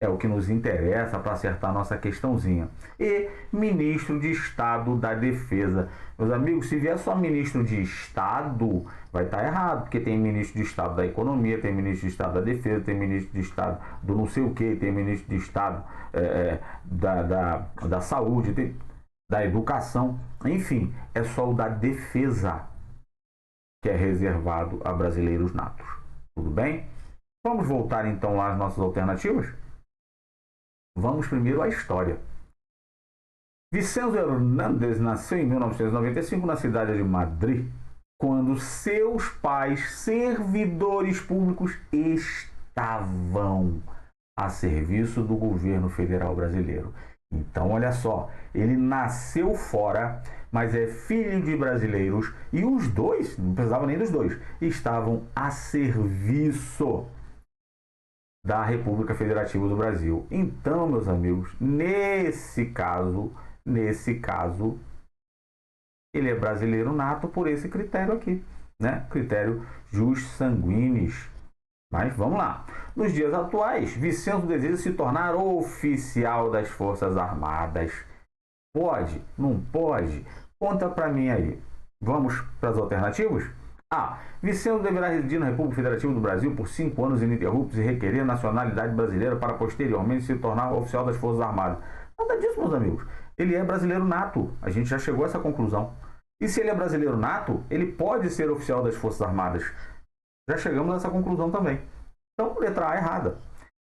É o que nos interessa para acertar nossa questãozinha. E ministro de Estado da Defesa. Meus amigos, se vier só ministro de Estado, vai estar errado, porque tem ministro de Estado da Economia, tem ministro de Estado da Defesa, tem ministro de Estado do não sei o que, tem ministro de Estado da Saúde, da Educação. Enfim, é só o da Defesa que é reservado a brasileiros natos. Tudo bem? Vamos voltar então lá às nossas alternativas? Vamos primeiro à história. Vicenzo Hernández nasceu em 1995 na cidade de Madrid, quando seus pais, servidores públicos, estavam a serviço do governo federal brasileiro. Então, olha só, ele nasceu fora, mas é filho de brasileiros e os dois, não precisava nem dos dois, estavam a serviço da República Federativa do Brasil. Então, meus amigos, nesse caso, ele é brasileiro nato por esse critério aqui, né? Critério jus sanguinis. Mas vamos lá. Nos dias atuais, Vicenzo deseja se tornar oficial das Forças Armadas. Pode? Não pode? Conta para mim aí. Vamos para as alternativas? A. Vicenzo deverá residir na República Federativa do Brasil por 5 anos ininterruptos e requerer nacionalidade brasileira para posteriormente se tornar oficial das Forças Armadas. Nada disso, meus amigos. Ele é brasileiro nato. A gente já chegou a essa conclusão. E se ele é brasileiro nato, ele pode ser oficial das Forças Armadas. Já chegamos a essa conclusão também. Então, letra A errada.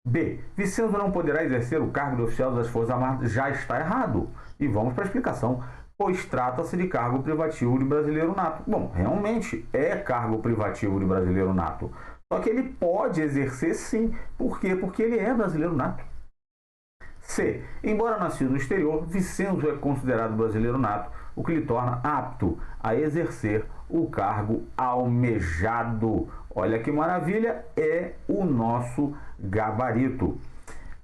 B. Vicenzo não poderá exercer o cargo de oficial das Forças Armadas. Já está errado. E vamos para a explicação. Pois trata-se de cargo privativo de brasileiro nato. Bom, realmente é cargo privativo de brasileiro nato. Só que ele pode exercer sim. Por quê? Porque ele é brasileiro nato. C. Embora nascido no exterior, Vicenzo é considerado brasileiro nato, o que lhe torna apto a exercer o cargo almejado. Olha que maravilha, é o nosso gabarito.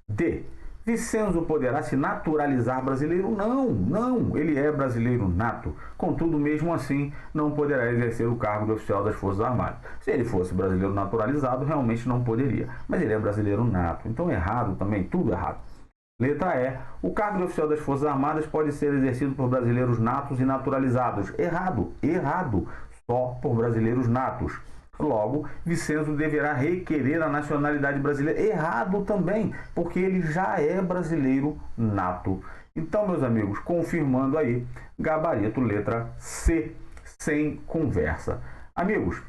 D. Vicenzo poderá se naturalizar brasileiro? Não, ele é brasileiro nato. Contudo, mesmo assim, não poderá exercer o cargo de oficial das Forças Armadas. Se ele fosse brasileiro naturalizado, realmente não poderia. Mas ele é brasileiro nato, então errado também, tudo errado. Letra E. O cargo de oficial das Forças Armadas pode ser exercido por brasileiros natos e naturalizados. Errado. Só por brasileiros natos. Logo, Vicenzo deverá requerer a nacionalidade brasileira. Errado também, porque ele já é brasileiro nato. Então, meus amigos, confirmando aí, gabarito letra C, sem conversa. Amigos,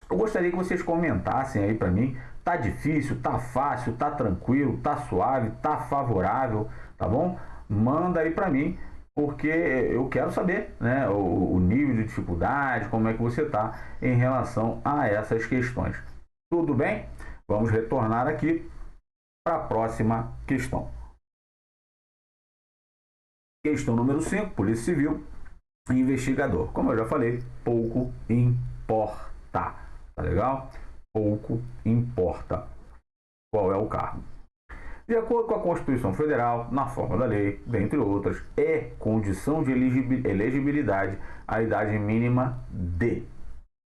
eu gostaria que vocês comentassem aí para mim. Tá difícil, tá fácil, tá tranquilo, tá suave, tá favorável, tá bom? Manda aí para mim porque eu quero saber, né, o nível de dificuldade, como é que você está em relação a essas questões. Tudo bem? Vamos retornar aqui para a próxima questão. Questão número 5, Polícia Civil, investigador. Como eu já falei, pouco importa. Tá legal? Pouco importa qual é o cargo. De acordo com a Constituição Federal, na forma da lei, dentre outras, é condição de elegibilidade a idade mínima de.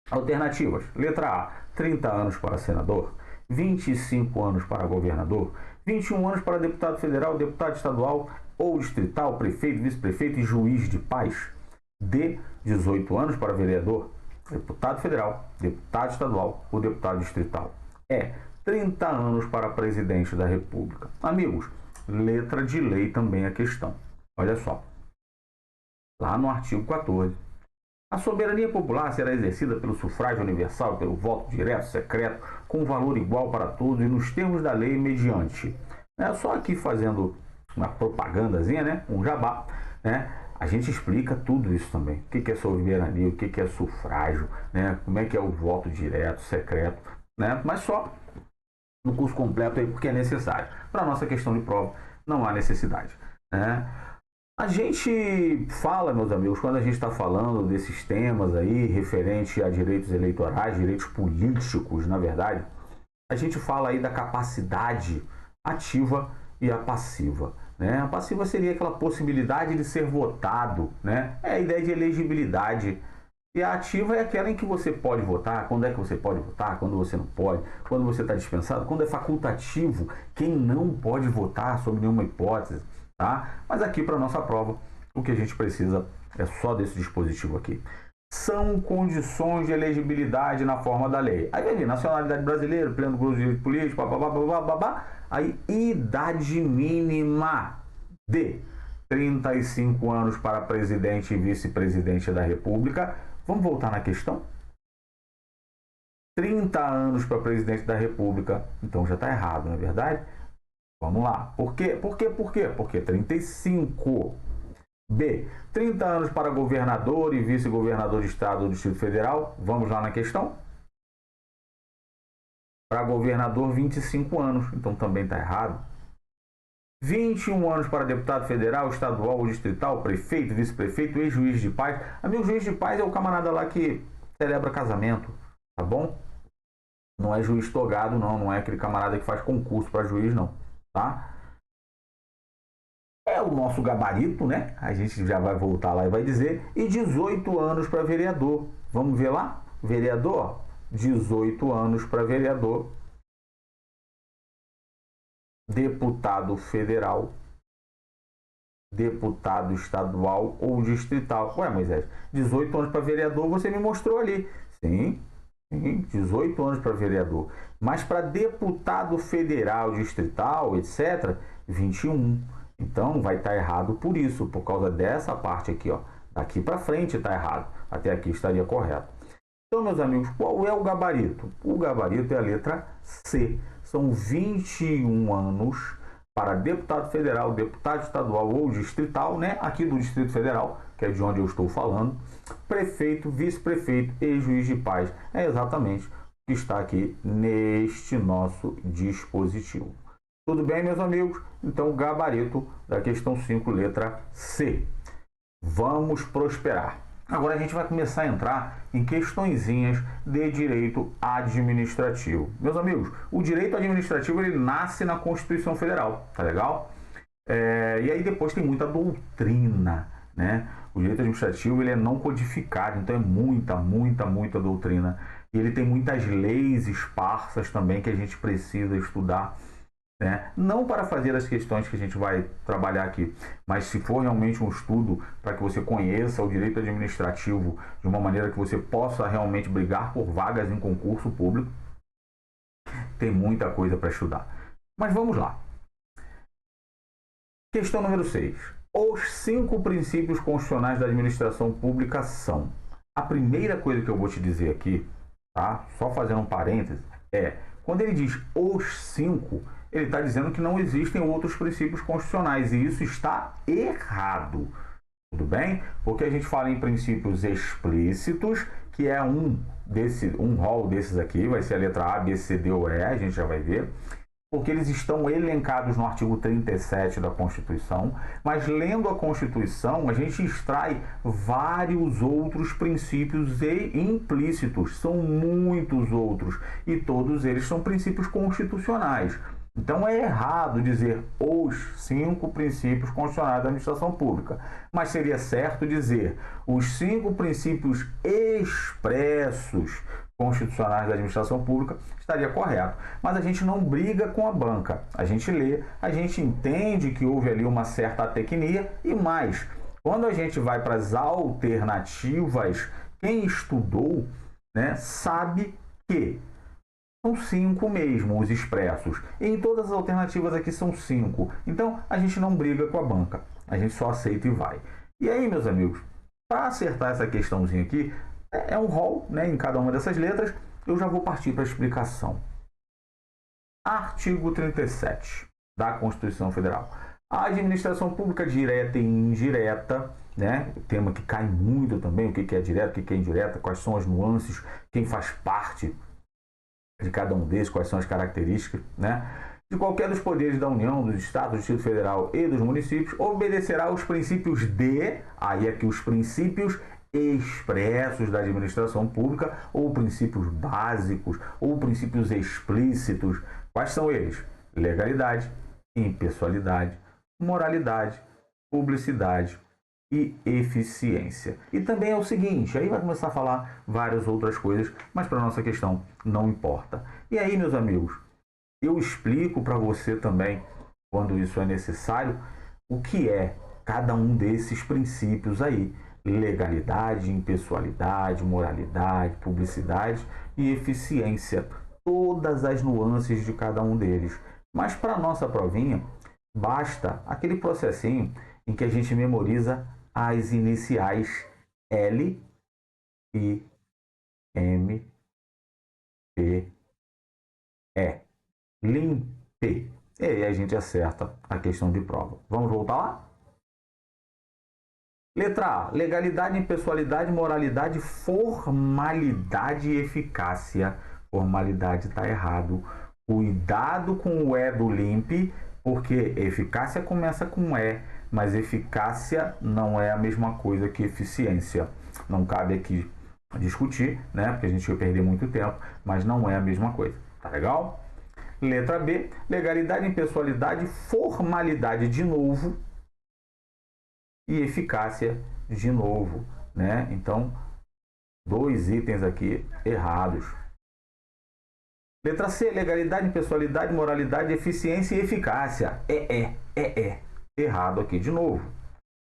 Alternativas. Letra A, 30 anos para senador, 25 anos para governador, 21 anos para deputado federal, deputado estadual ou distrital, prefeito, vice-prefeito e juiz de paz. D, 18 anos para vereador, deputado federal, deputado estadual ou deputado distrital. E, 30 anos para presidente da República. Amigos, letra de lei também a questão. Olha só. Lá no artigo 14. A soberania popular será exercida pelo sufrágio universal e pelo voto direto, secreto, com valor igual para todos e nos termos da lei mediante. Só aqui fazendo uma propagandazinha, né? Um jabá, né? A gente explica tudo isso também. O que é soberania, o que é sufrágio, né? Como é que é o voto direto, secreto, né? Mas só no curso completo aí porque é necessário. Para a nossa questão de prova, não há necessidade, né? A gente fala, meus amigos, quando a gente está falando desses temas aí, referente a direitos eleitorais, direitos políticos, na verdade, a gente fala aí da capacidade ativa e a passiva, né? A passiva seria aquela possibilidade de ser votado, né? É a ideia de elegibilidade. E a ativa é aquela em que você pode votar, quando é que você pode votar, quando você não pode, quando você está dispensado, quando é facultativo, quem não pode votar sob nenhuma hipótese, tá? Mas aqui para nossa prova, o que a gente precisa é só desse dispositivo aqui. São condições de elegibilidade na forma da lei. Aí vai vir nacionalidade brasileira, pleno grupo de direito político, babá. Aí idade mínima de 35 anos para presidente e vice-presidente da República. Vamos voltar na questão? 30 anos para presidente da República. Então já está errado, não é verdade? Vamos lá. Por quê? Porque 35. B, 30 anos para governador e vice-governador de estado ou Distrito Federal. Vamos lá na questão? Para governador, 25 anos. Então também está errado. 21 anos para deputado federal, estadual ou distrital, prefeito, vice-prefeito e juiz de paz. Amigo, juiz de paz é o camarada lá que celebra casamento, tá bom? Não é juiz togado, não é aquele camarada que faz concurso para juiz, não, tá? É o nosso gabarito, né? A gente já vai voltar lá e vai dizer. E 18 anos para vereador. Vamos ver lá? Vereador, 18 anos para vereador. Deputado federal, deputado estadual ou distrital. Ué, Moisés, 18 anos para vereador você me mostrou ali. Sim, 18 anos para vereador. Mas para deputado federal, distrital, etc., 21. Então vai estar errado por isso, por causa dessa parte aqui, ó. Daqui para frente está errado. Até aqui estaria correto. Então, meus amigos, qual é o gabarito? O gabarito é a letra C. São 21 anos para deputado federal, deputado estadual ou distrital, né? Aqui do Distrito Federal, que é de onde eu estou falando, prefeito, vice-prefeito e juiz de paz. É exatamente o que está aqui neste nosso dispositivo. Tudo bem, meus amigos? Então, o gabarito da questão 5, letra C. Vamos prosperar. Agora a gente vai começar a entrar em questõezinhas de direito administrativo. Meus amigos, o direito administrativo ele nasce na Constituição Federal, tá legal? E aí depois tem muita doutrina, né? O direito administrativo ele é não codificado, então é muita doutrina. E ele tem muitas leis esparsas também que a gente precisa estudar. Não para fazer as questões que a gente vai trabalhar aqui, mas se for realmente um estudo para que você conheça o direito administrativo de uma maneira que você possa realmente brigar por vagas em concurso público, tem muita coisa para estudar. Mas vamos lá. Questão número 6. Os 5 princípios constitucionais da administração pública são... A primeira coisa que eu vou te dizer aqui, tá? Só fazendo um parêntese, quando ele diz os 5... ele está dizendo que não existem outros princípios constitucionais, e isso está errado. Tudo bem? Porque a gente fala em princípios explícitos, que é um rol desses aqui, vai ser a letra A, B, C, D ou E, a gente já vai ver, porque eles estão elencados no artigo 37 da Constituição, mas lendo a Constituição, a gente extrai vários outros princípios implícitos, são muitos outros, e todos eles são princípios constitucionais. Então é errado dizer os 5 princípios constitucionais da administração pública, mas seria certo dizer os 5 princípios expressos constitucionais da administração pública, estaria correto. Mas a gente não briga com a banca. A gente lê, a gente entende que houve ali uma certa tecnia e mais. Quando a gente vai para as alternativas, quem estudou, né, sabe que são 5 mesmo os expressos. E em todas as alternativas aqui são 5. Então a gente não briga com a banca. A gente só aceita e vai. E aí, meus amigos, para acertar essa questãozinha aqui, é um rol, né, em cada uma dessas letras. Eu já vou partir para a explicação. Artigo 37 da Constituição Federal. A administração pública direta e indireta, né, tema que cai muito também, o que é direto, o que é indireta, quais são as nuances, quem faz parte de cada um desses, quais são as características, né? De qualquer dos poderes da União, dos Estados, do Distrito Federal e dos municípios, obedecerá aos princípios aí aqui os princípios expressos da administração pública, ou princípios básicos, ou princípios explícitos. Quais são eles? Legalidade, impessoalidade, moralidade, publicidade e eficiência. E também é o seguinte, aí vai começar a falar várias outras coisas, mas para a nossa questão não importa. E aí, meus amigos, eu explico para você também, quando isso é necessário, o que é cada um desses princípios aí. Legalidade, impessoalidade, moralidade, publicidade e eficiência. Todas as nuances de cada um deles. Mas para a nossa provinha, basta aquele processinho em que a gente memoriza as iniciais L, I, M, P, E. Limpe. E aí a gente acerta a questão de prova. Vamos voltar lá? Letra A. Legalidade, impessoalidade, moralidade, formalidade e eficácia. Formalidade está errado. Cuidado com o E do limpe, porque eficácia começa com E, mas eficácia não é a mesma coisa que eficiência. Não cabe aqui discutir, né? Porque a gente vai perder muito tempo, mas não é a mesma coisa. Tá legal? Letra B. Legalidade, impessoalidade, formalidade de novo e eficácia de novo, né? Então, 2 itens aqui errados. Letra C, legalidade, impessoalidade, moralidade, eficiência e eficácia. Errado aqui de novo.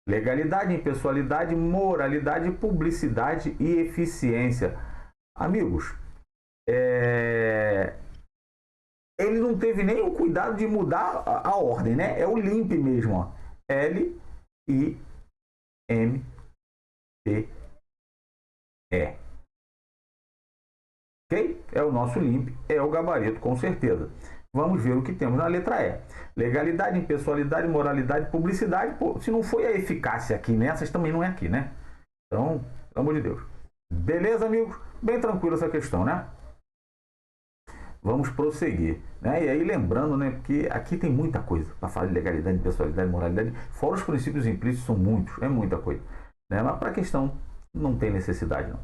Legalidade, impessoalidade, moralidade, publicidade e eficiência. Amigos, ele não teve nem o cuidado de mudar a ordem, né? É o limp mesmo, ó. L, I, M, P, E. Ok? É o nosso limp, é o gabarito, com certeza. Vamos ver o que temos na letra E. Legalidade, impessoalidade, moralidade, publicidade. Pô, se não foi a eficácia aqui nessas, também não é aqui, né? Então, pelo amor de Deus. Beleza, amigos? Bem tranquilo essa questão, né? Vamos prosseguir, né? E aí lembrando, né, porque aqui tem muita coisa para falar de legalidade, impessoalidade, moralidade, fora os princípios implícitos, são muitos, é muita coisa, né? Mas para a questão não tem necessidade, não.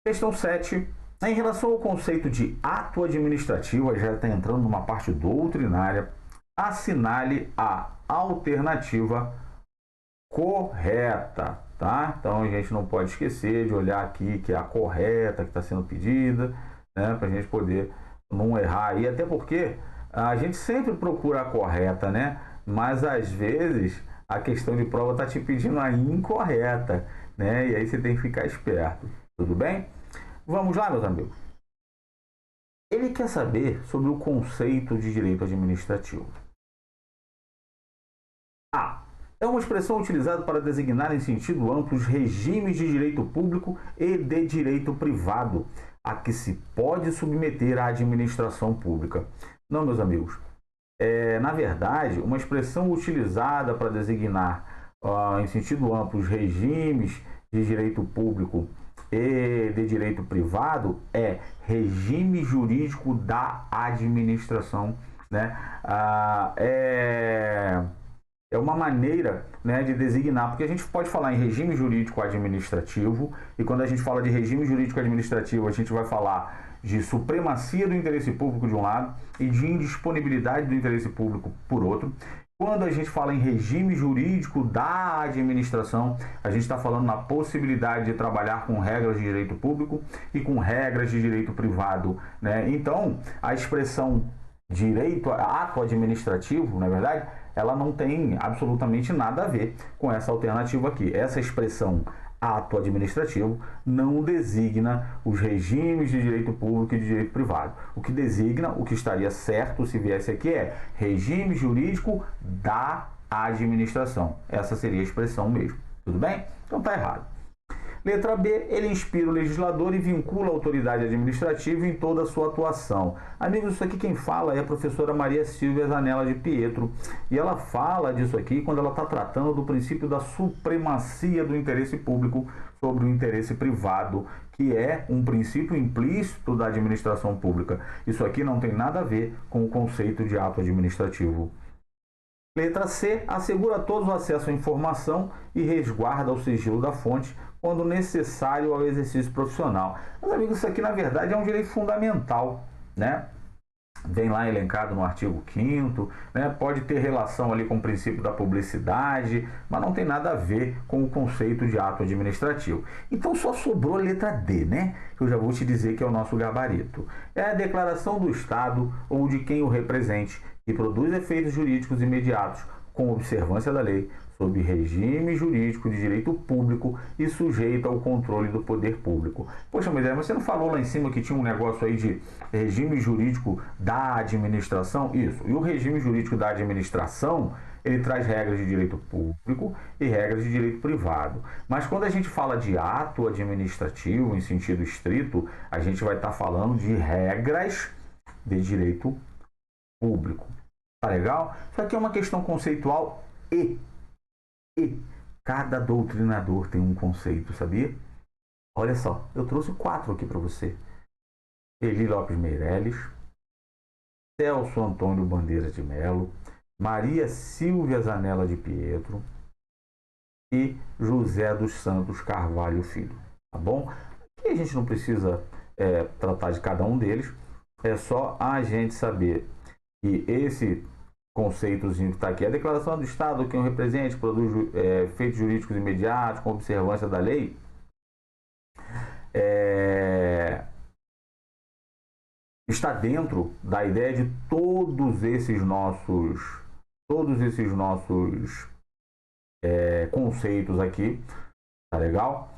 Questão 7. Em relação ao conceito de ato administrativo, já está entrando numa parte doutrinária, assinale a alternativa correta, tá? Então a gente não pode esquecer de olhar aqui que é a correta que está sendo pedida, né? Para a gente poder não errar aí, até porque a gente sempre procura a correta, né? Mas às vezes a questão de prova está te pedindo a incorreta, né? E aí você tem que ficar esperto, tudo bem? Vamos lá, meus amigos. Ele quer saber sobre o conceito de direito administrativo. A. É uma expressão utilizada para designar em sentido amplo os regimes de direito público e de direito privado a que se pode submeter a administração pública. Não, meus amigos. Na verdade, uma expressão utilizada para designar em sentido amplo, os regimes de direito público e de direito privado é regime jurídico da administração, né? É uma maneira, né, de designar, porque a gente pode falar em regime jurídico administrativo, e quando a gente fala de regime jurídico administrativo, a gente vai falar de supremacia do interesse público de um lado e de indisponibilidade do interesse público por outro. Quando a gente fala em regime jurídico da administração, a gente está falando na possibilidade de trabalhar com regras de direito público e com regras de direito privado, né? Então, a expressão direito, ato administrativo, na verdade, ela não tem absolutamente nada a ver com essa alternativa aqui. Essa expressão ato administrativo não designa os regimes de direito público e de direito privado. O que designa, o que estaria certo se viesse aqui é regime jurídico da administração. Essa seria a expressão mesmo. Tudo bem? Então tá errado. Letra B, ele inspira o legislador e vincula a autoridade administrativa em toda a sua atuação. Amigos, isso aqui quem fala é a professora Maria Silvia Zanella de Pietro. E ela fala disso aqui quando ela está tratando do princípio da supremacia do interesse público sobre o interesse privado, que é um princípio implícito da administração pública. Isso aqui não tem nada a ver com o conceito de ato administrativo. Letra C, assegura a todos o acesso à informação e resguarda o sigilo da fonte quando necessário ao exercício profissional. Meus amigos, isso aqui na verdade é um direito fundamental, né? Vem lá elencado no artigo 5º, né? Pode ter relação ali com o princípio da publicidade, mas não tem nada a ver com o conceito de ato administrativo. Então só sobrou a letra D, né? Que eu já vou te dizer que é o nosso gabarito. É a declaração do Estado ou de quem o represente que produz efeitos jurídicos imediatos com observância da lei, sob regime jurídico de direito público e sujeita ao controle do poder público. Poxa, mas você não falou lá em cima que tinha um negócio aí de regime jurídico da administração? Isso. E o regime jurídico da administração, ele traz regras de direito público e regras de direito privado. Mas quando a gente fala de ato administrativo, em sentido estrito, a gente vai estar falando de regras de direito público. Tá legal? Isso aqui é uma questão conceitual e cada doutrinador tem um conceito, sabia? Olha só, eu trouxe 4 aqui para você. Eli Lopes Meireles, Celso Antônio Bandeira de Melo, Maria Silvia Zanella de Pietro e José dos Santos Carvalho Filho. Tá bom? E a gente não precisa tratar de cada um deles, é só a gente saber que esse conceitozinho que está aqui, a declaração do Estado, quem o represente, produz efeitos jurídicos imediatos com observância da lei, está dentro da ideia de todos esses nossos conceitos aqui, tá legal?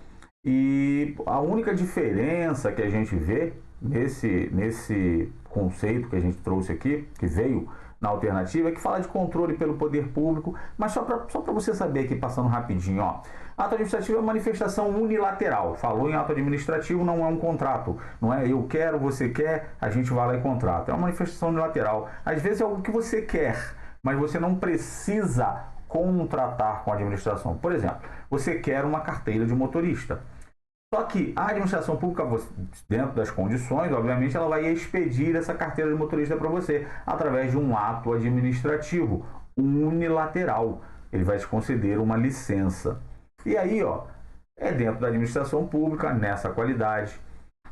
E a única diferença que a gente vê nesse conceito que a gente trouxe aqui, que veio na alternativa, é que fala de controle pelo poder público, mas só para você saber aqui, passando rapidinho, ó. Ato administrativo é manifestação unilateral. Falou em ato administrativo, não é um contrato. Não é eu quero, você quer, a gente vai lá e contrata. É uma manifestação unilateral. Às vezes é algo que você quer, mas você não precisa contratar com a administração. Por exemplo, você quer uma carteira de motorista. Só que a administração pública, dentro das condições, obviamente, ela vai expedir essa carteira de motorista para você através de um ato administrativo unilateral. Ele vai te conceder uma licença. E aí, ó, é dentro da administração pública, nessa qualidade.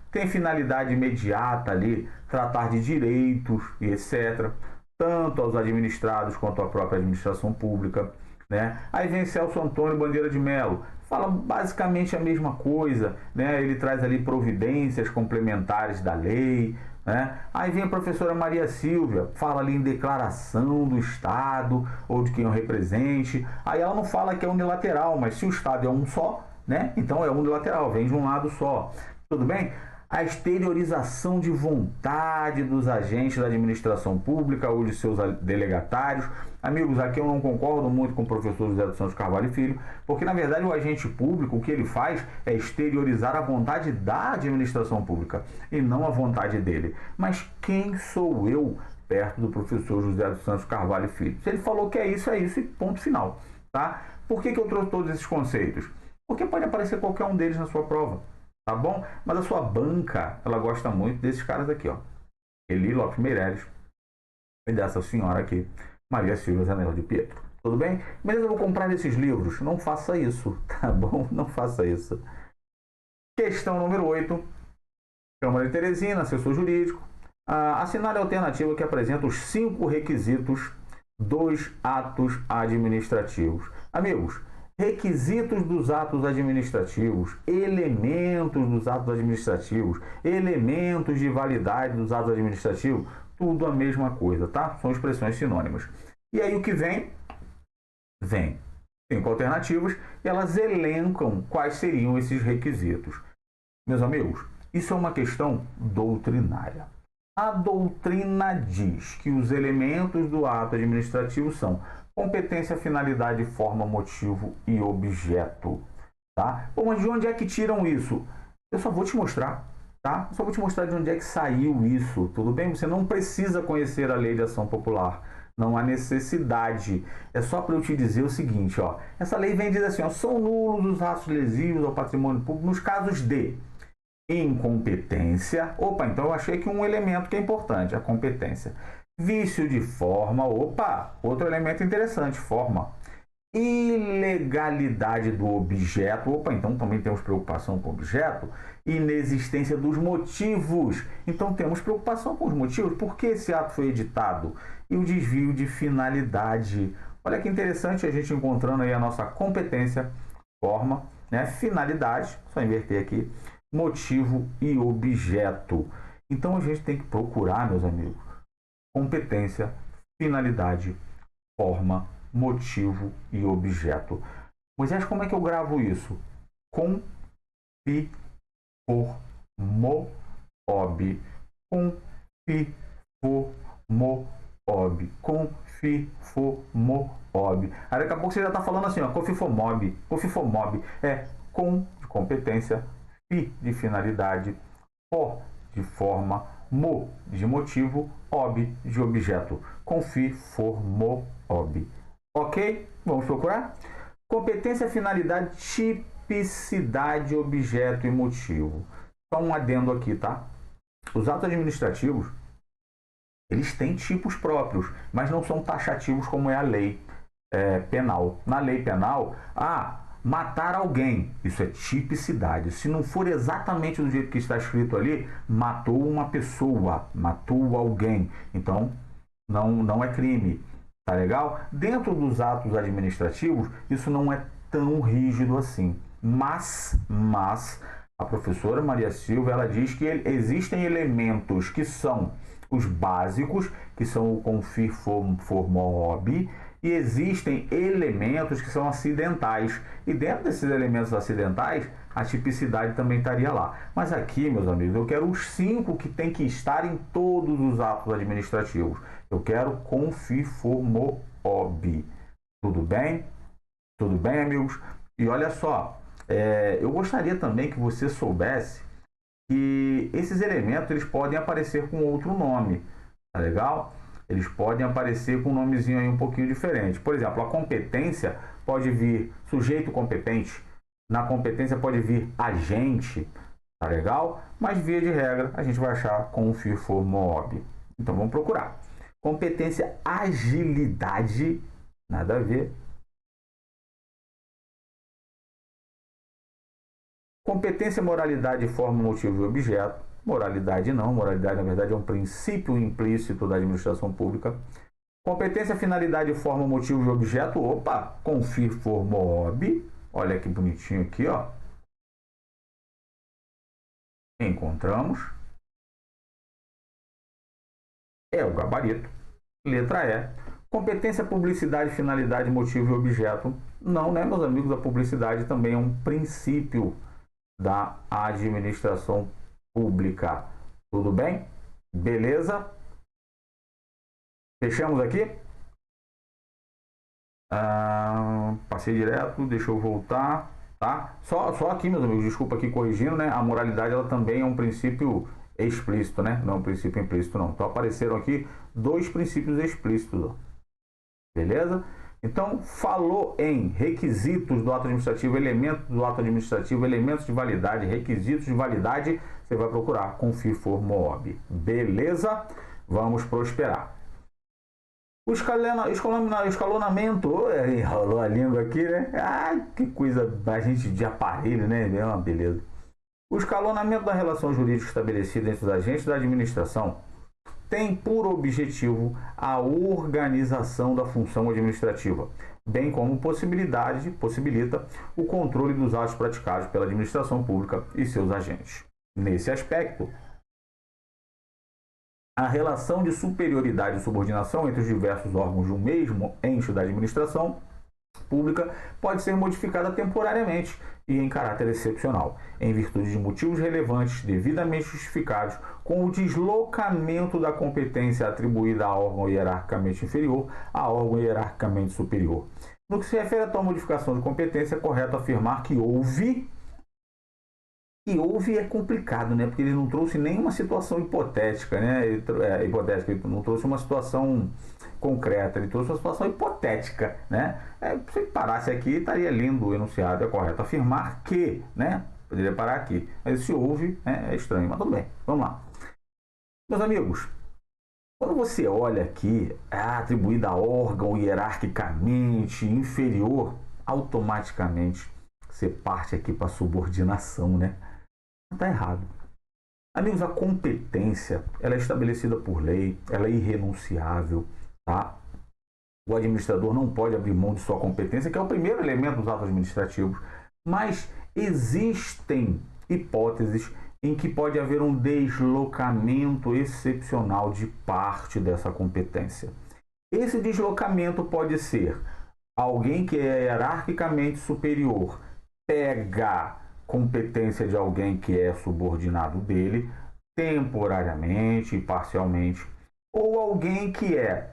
Tem finalidade imediata ali, tratar de direitos e etc. Tanto aos administrados quanto à própria administração pública, né? Aí vem Celso Antônio Bandeira de Melo, fala basicamente a mesma coisa, né? Ele traz ali providências complementares da lei, né? Aí vem a professora Maria Silvia, fala ali em declaração do Estado ou de quem o represente. Aí ela não fala que é unilateral, mas se o Estado é um só, né? Então é unilateral, vem de um lado só. Tudo bem? A exteriorização de vontade dos agentes da administração pública ou de seus delegatários. Amigos, aqui eu não concordo muito com o professor José dos Santos Carvalho Filho, porque na verdade o agente público, o que ele faz é exteriorizar a vontade da administração pública e não a vontade dele. Mas quem sou eu perto do professor José dos Santos Carvalho Filho? Se ele falou que é isso e ponto final. tá? Por que eu trouxe todos esses conceitos? Porque pode aparecer qualquer um deles na sua prova, tá bom? Mas a sua banca, ela gosta muito desses caras aqui, ó. Eli Lopes Meireles e dessa senhora aqui, Maria Silvia Zanella de Pietro. Tudo bem? Mas eu vou comprar esses livros. Não faça isso, tá bom? Não faça isso. Questão número 8. Câmara de Teresina, assessor jurídico. Assinale a alternativa que apresenta os 5 requisitos dos atos administrativos. Amigos, requisitos dos atos administrativos, elementos dos atos administrativos, elementos de validade dos atos administrativos, tudo a mesma coisa, tá? São expressões sinônimas. E aí o que vem? Vem 5 alternativas e elas elencam quais seriam esses requisitos. Meus amigos, isso é uma questão doutrinária. A doutrina diz que os elementos do ato administrativo são competência, finalidade, forma, motivo e objeto. Tá? Bom, mas de onde é que tiram isso? Eu só vou te mostrar. Tá? Eu só vou te mostrar de onde é que saiu isso. Tudo bem? Você não precisa conhecer a lei de ação popular. Não há necessidade. É só para eu te dizer o seguinte. Ó, essa lei vem dizer assim, ó, são nulos os atos lesivos ao patrimônio público nos casos de incompetência. Opa, então eu achei que um elemento que é importante, a competência. Vício de forma. Opa, outro elemento interessante, forma. Ilegalidade do objeto. Opa, então também temos preocupação com o objeto. Inexistência dos motivos. Então temos preocupação com os motivos. Por que esse ato foi editado? E o desvio de finalidade. Olha que interessante a gente encontrando aí a nossa competência, forma, né? Finalidade, só inverter aqui, motivo e objeto. Então a gente tem que procurar, meus amigos, competência, finalidade, forma, motivo e objeto. Moisés, como é que eu gravo isso? Com, fi, for, mo, ob. Com, fi, for, mo, ob. Com, fi, for, mo, ob. Aí daqui a pouco você já está falando assim, ó, cofifomob. Cofifomob é com de competência, fi de finalidade, for de forma, mo de motivo, ob de objeto. Com, fi, for, mo, ob. Ok? Vamos procurar? Competência, finalidade, tipicidade, objeto e motivo. Só um adendo aqui, tá? Os atos administrativos, eles têm tipos próprios, mas não são taxativos como é a lei penal. Na lei penal, matar alguém, isso é tipicidade. Se não for exatamente do jeito que está escrito ali, matou uma pessoa, matou alguém. Então, não é crime. Tá legal? Dentro dos atos administrativos, isso não é tão rígido assim. Mas a professora Maria Silvia, ela diz que existem elementos que são os básicos, que são o confir, for, mo, ob, e existem elementos que são acidentais. E dentro desses elementos acidentais, a tipicidade também estaria lá. Mas aqui, meus amigos, eu quero os 5 que tem que estar em todos os atos administrativos. Eu quero confir, for, mo, ob. Tudo bem? Tudo bem, amigos? E olha só, eu gostaria também que você soubesse que esses elementos eles podem aparecer com outro nome. Tá legal? Eles podem aparecer com um nomezinho aí um pouquinho diferente. Por exemplo, a competência pode vir sujeito competente. Na competência pode vir agente. Tá legal? Mas, via de regra, a gente vai achar confir, for, mo, ob. Então, vamos procurar. Competência, agilidade. Nada a ver. Competência, moralidade, forma, motivo e objeto. Moralidade não. Moralidade, na verdade, é um princípio implícito da administração pública. Competência, finalidade, forma, motivo e objeto. Opa! Confir, for, mo, ob. Olha que bonitinho aqui, ó. Encontramos. É o gabarito. Letra E. Competência, publicidade, finalidade, motivo e objeto. Não, né, meus amigos? A publicidade também é um princípio da administração pública. Tudo bem? Beleza? Fechamos aqui? Passei direto, deixa eu voltar, tá? Só aqui, meus amigos, desculpa aqui corrigindo, né? A moralidade ela também é um princípio explícito, né? Não é um princípio implícito, não. Então apareceram aqui 2 princípios explícitos, ó. Beleza? Então, falou em requisitos do ato administrativo, elementos do ato administrativo, elementos de validade, requisitos de validade, você vai procurar com FIFOR MOOB. Beleza? Vamos prosperar. O escalonamento, enrolou a língua aqui, né? Ah, que coisa, a gente de aparelho, né? É uma beleza. O escalonamento da relação jurídica estabelecida entre os agentes da administração tem por objetivo a organização da função administrativa, bem como possibilita o controle dos atos praticados pela administração pública e seus agentes. Nesse aspecto, a relação de superioridade e subordinação entre os diversos órgãos de um mesmo ente da administração pública pode ser modificada temporariamente e em caráter excepcional, em virtude de motivos relevantes devidamente justificados, com o deslocamento da competência atribuída a órgão hierarquicamente inferior a órgão hierarquicamente superior. No que se refere a tal modificação de competência, é correto afirmar que houve é complicado, né? Porque ele não trouxe nenhuma situação hipotética, né? Ele não trouxe uma situação concreta, ele trouxe uma situação hipotética, né? Se ele parasse aqui, estaria lindo o enunciado, é correto afirmar que, né? Poderia parar aqui, mas se houve, é estranho, mas tudo bem, vamos lá. Meus amigos, quando você olha aqui, atribuída a órgão hierarquicamente inferior, automaticamente você parte aqui para subordinação, né? Está errado. Amigos, a competência, ela é estabelecida por lei, ela é irrenunciável, tá? O administrador não pode abrir mão de sua competência, que é o primeiro elemento dos atos administrativos, mas existem hipóteses em que pode haver um deslocamento excepcional de parte dessa competência. Esse deslocamento pode ser alguém que é hierarquicamente superior, pega competência de alguém que é subordinado dele, temporariamente e parcialmente, ou alguém que é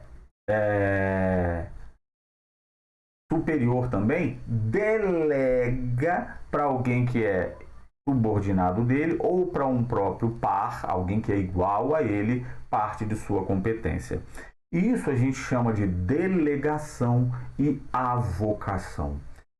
superior também, delega para alguém que é subordinado dele ou para um próprio par, alguém que é igual a ele, parte de sua competência. Isso a gente chama de delegação e avocação.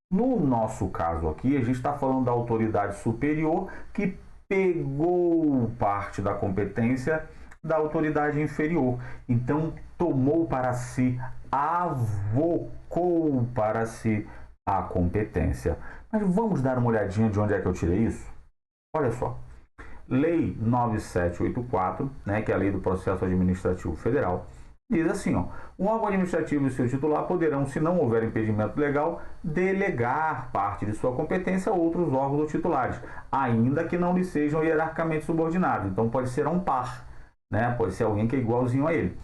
No nosso caso aqui, a gente está falando da autoridade superior que pegou parte da competência da autoridade inferior. Então, tomou para si, avocou para si a competência. Mas vamos dar uma olhadinha de onde é que eu tirei isso? Olha só. Lei 9784, né, que é a Lei do Processo Administrativo Federal, diz assim, ó, um órgão administrativo e seu titular poderão, se não houver impedimento legal, delegar parte de sua competência a outros órgãos ou titulares, ainda que não lhe sejam hierarquicamente subordinados. Então pode ser um par, né? Pode ser alguém que é igualzinho a ele.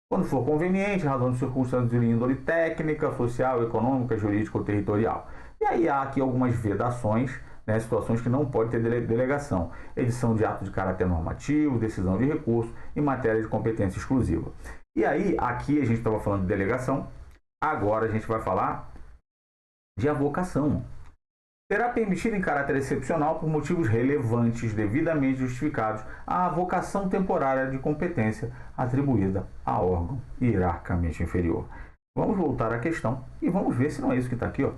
Quando for conveniente, em razão de circunstâncias de índole técnica, social, econômica, jurídica ou territorial. E aí há aqui algumas vedações, né, situações que não pode ter delegação. Edição de ato de caráter normativo, decisão de recurso em matéria de competência exclusiva. E aí, aqui a gente estava falando de delegação, agora a gente vai falar de avocação. Será permitido em caráter excepcional, por motivos relevantes, devidamente justificados, a avocação temporária de competência atribuída a órgão hierarquicamente inferior. Vamos voltar à questão e vamos ver se não é isso que está aqui, ó.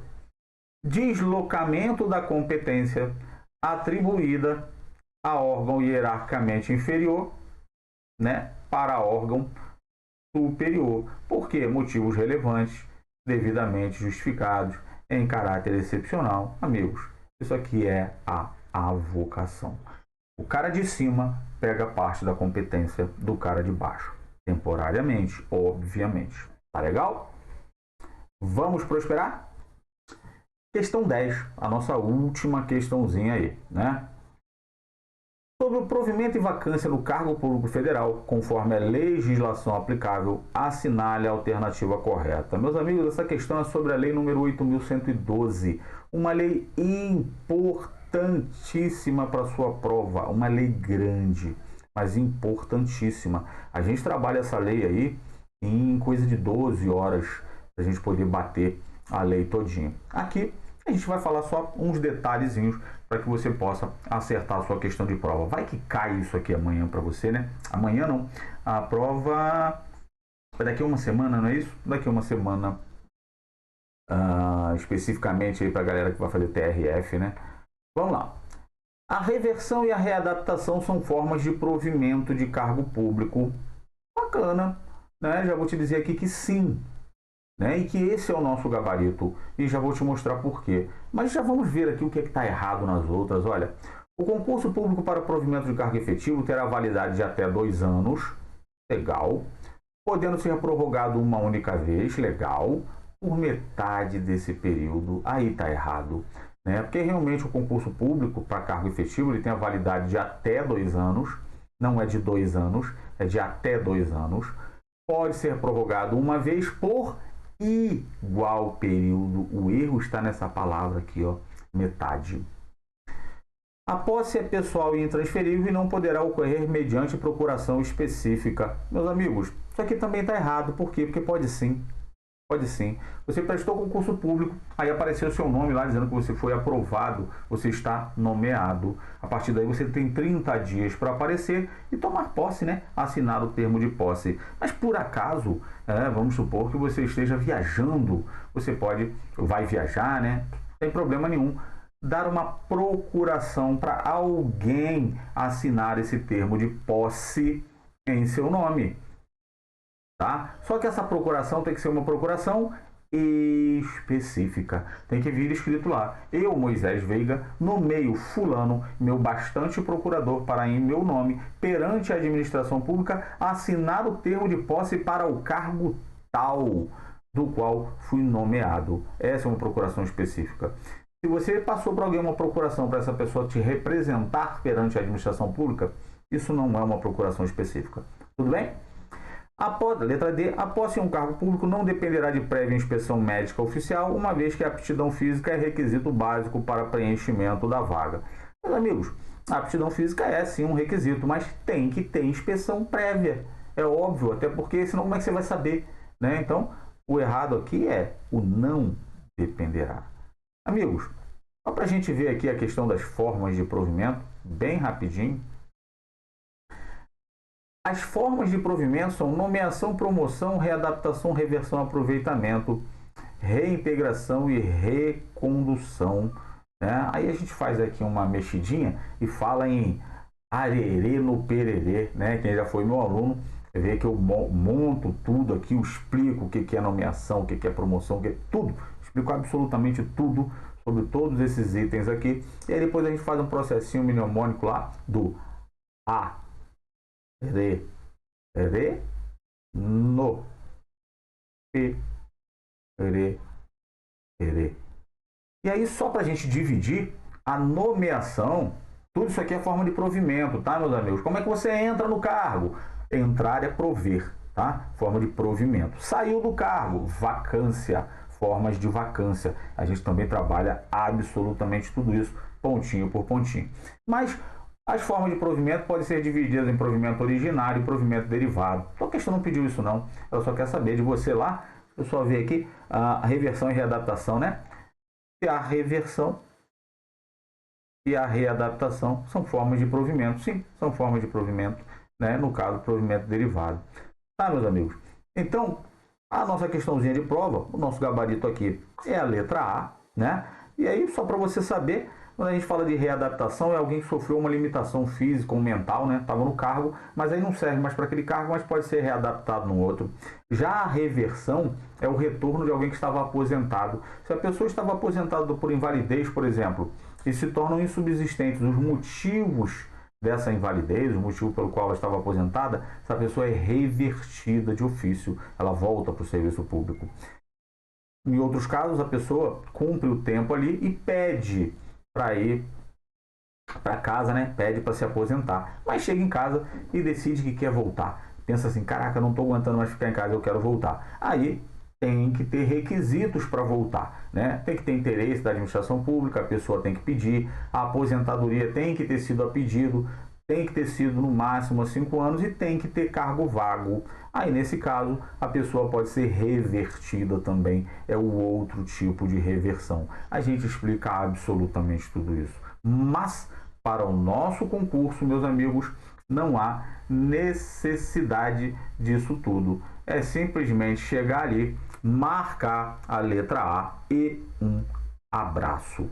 Deslocamento da competência atribuída a órgão hierarquicamente inferior, né, para órgão superior. Por quê? Motivos relevantes, devidamente justificados, em caráter excepcional. Amigos, isso aqui é a avocação. O cara de cima pega parte da competência do cara de baixo, temporariamente, obviamente. Tá legal? Vamos prosperar? Questão 10, a nossa última questãozinha aí, né? Sobre o provimento e vacância no cargo público federal, conforme a legislação aplicável, assinale a alternativa correta. Meus amigos, essa questão é sobre a Lei número 8.112, uma lei importantíssima para sua prova, uma lei grande, mas importantíssima. A gente trabalha essa lei aí em coisa de 12 horas para a gente poder bater a lei todinha. Aqui a gente vai falar só uns detalhezinhos para que você possa acertar a sua questão de prova. Vai que cai isso aqui amanhã para você, né? Amanhã não. A prova é daqui a uma semana, não é isso? Daqui a uma semana especificamente para a galera que vai fazer TRF, né? Vamos lá. A reversão e a readaptação são formas de provimento de cargo público. Bacana, né? Já vou te dizer aqui que sim, né? E que esse é o nosso gabarito. E já vou te mostrar por quê. Mas já vamos ver aqui o que está errado nas outras. Olha, o concurso público para provimento de cargo efetivo terá validade de até 2 anos. Legal. Podendo ser prorrogado uma única vez. Legal. Por metade desse período. Aí está errado. Né? Porque realmente o concurso público para cargo efetivo ele tem a validade de até 2 anos. Não é de 2 anos. É de até 2 anos. Pode ser prorrogado uma vez por igual período. O erro está nessa palavra aqui, ó, metade. A posse é pessoal e intransferível e não poderá ocorrer mediante procuração específica. Meus amigos, isso aqui também está errado. Por quê? Porque pode sim. Pode sim. Você prestou concurso público, aí apareceu o seu nome lá dizendo que você foi aprovado, você está nomeado. A partir daí você tem 30 dias para aparecer e tomar posse, né? Assinar o termo de posse. Mas por acaso, vamos supor que você esteja viajando, você vai viajar, né? Não tem problema nenhum. Dar uma procuração para alguém assinar esse termo de posse em seu nome. Tá? Só que essa procuração tem que ser uma procuração específica. Tem que vir escrito lá: eu, Moisés Veiga, nomeio fulano, meu bastante procurador, para em meu nome, perante a administração pública, assinar o termo de posse para o cargo tal do qual fui nomeado. Essa é uma procuração específica. Se você passou por alguém uma procuração para essa pessoa te representar perante a administração pública, isso não é uma procuração específica. Tudo bem? Letra D. A posse em um cargo público não dependerá de prévia inspeção médica oficial, uma vez que a aptidão física é requisito básico para preenchimento da vaga. Meus amigos, a aptidão física é sim um requisito, mas tem que ter inspeção prévia. É óbvio, até porque senão como é que você vai saber, né? Então, o errado aqui é o não dependerá. Amigos, só para a gente ver aqui a questão das formas de provimento, bem rapidinho. As formas de provimento são nomeação, promoção, readaptação, reversão, aproveitamento, reintegração e recondução. Né? Aí a gente faz aqui uma mexidinha e fala em arerê no pererê. Né? Quem já foi meu aluno vê que eu monto tudo aqui, eu explico o que é nomeação, o que é promoção, o que é tudo. Explico absolutamente tudo sobre todos esses itens aqui. E aí depois a gente faz um processinho mnemônico lá do A. No, re. E aí, só para a gente dividir, a nomeação, tudo isso aqui é forma de provimento, tá, meus amigos? Como é que você entra no cargo? Entrar é prover, tá? Forma de provimento. Saiu do cargo, vacância, formas de vacância. A gente também trabalha absolutamente tudo isso, pontinho por pontinho. Mas as formas de provimento podem ser divididas em provimento originário e provimento derivado. Então a questão não pediu isso não. Ela só quer saber de você lá. Eu só vi aqui a reversão e readaptação, né? E a reversão e a readaptação são formas de provimento. Sim, são formas de provimento, né? No caso, provimento derivado. Tá, meus amigos? Então, a nossa questãozinha de prova, o nosso gabarito aqui é a letra A, né? E aí, só para você saber, quando a gente fala de readaptação, é alguém que sofreu uma limitação física ou mental, né? Estava no cargo, mas aí não serve mais para aquele cargo, mas pode ser readaptado no outro. Já a reversão é o retorno de alguém que estava aposentado. Se a pessoa estava aposentada por invalidez, por exemplo, e se tornam insubsistentes os motivos dessa invalidez, o motivo pelo qual ela estava aposentada, essa pessoa é revertida de ofício, ela volta para o serviço público. Em outros casos, a pessoa cumpre o tempo ali e pede para ir para casa, né? Pede para se aposentar. Mas chega em casa e decide que quer voltar. Pensa assim, caraca, não estou aguentando mais ficar em casa, eu quero voltar. Aí tem que ter requisitos para voltar, né? Tem que ter interesse da administração pública, a pessoa tem que pedir, a aposentadoria tem que ter sido a pedido, tem que ter sido no máximo 5 anos e tem que ter cargo vago. Aí, nesse caso, a pessoa pode ser revertida também. É o outro tipo de reversão. A gente explica absolutamente tudo isso. Mas, para o nosso concurso, meus amigos, não há necessidade disso tudo. É simplesmente chegar ali, marcar a letra A e um abraço.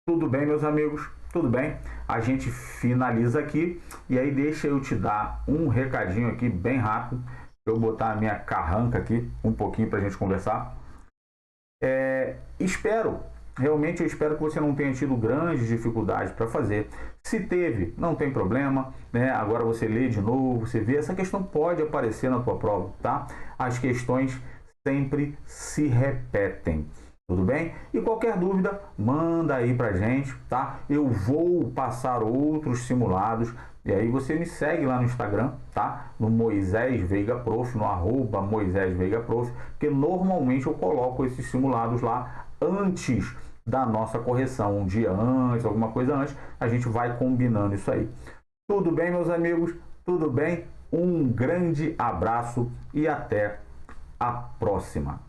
Tudo bem, meus amigos? Tudo bem? A gente finaliza aqui e aí deixa eu te dar um recadinho aqui bem rápido. Eu botar a minha carranca aqui um pouquinho para a gente conversar. Realmente eu espero que você não tenha tido grandes dificuldades para fazer. Se teve, não tem problema, né? Agora você lê de novo, você vê, essa questão pode aparecer na tua prova, tá? As questões sempre se repetem. Tudo bem? E qualquer dúvida, manda aí pra gente, tá? Eu vou passar outros simulados e aí você me segue lá no Instagram, tá? No Moisés Veiga Prof, no arroba Moisés Veiga Prof, porque normalmente eu coloco esses simulados lá antes da nossa correção, um dia antes, alguma coisa antes, a gente vai combinando isso aí. Tudo bem, meus amigos? Tudo bem? Um grande abraço e até a próxima.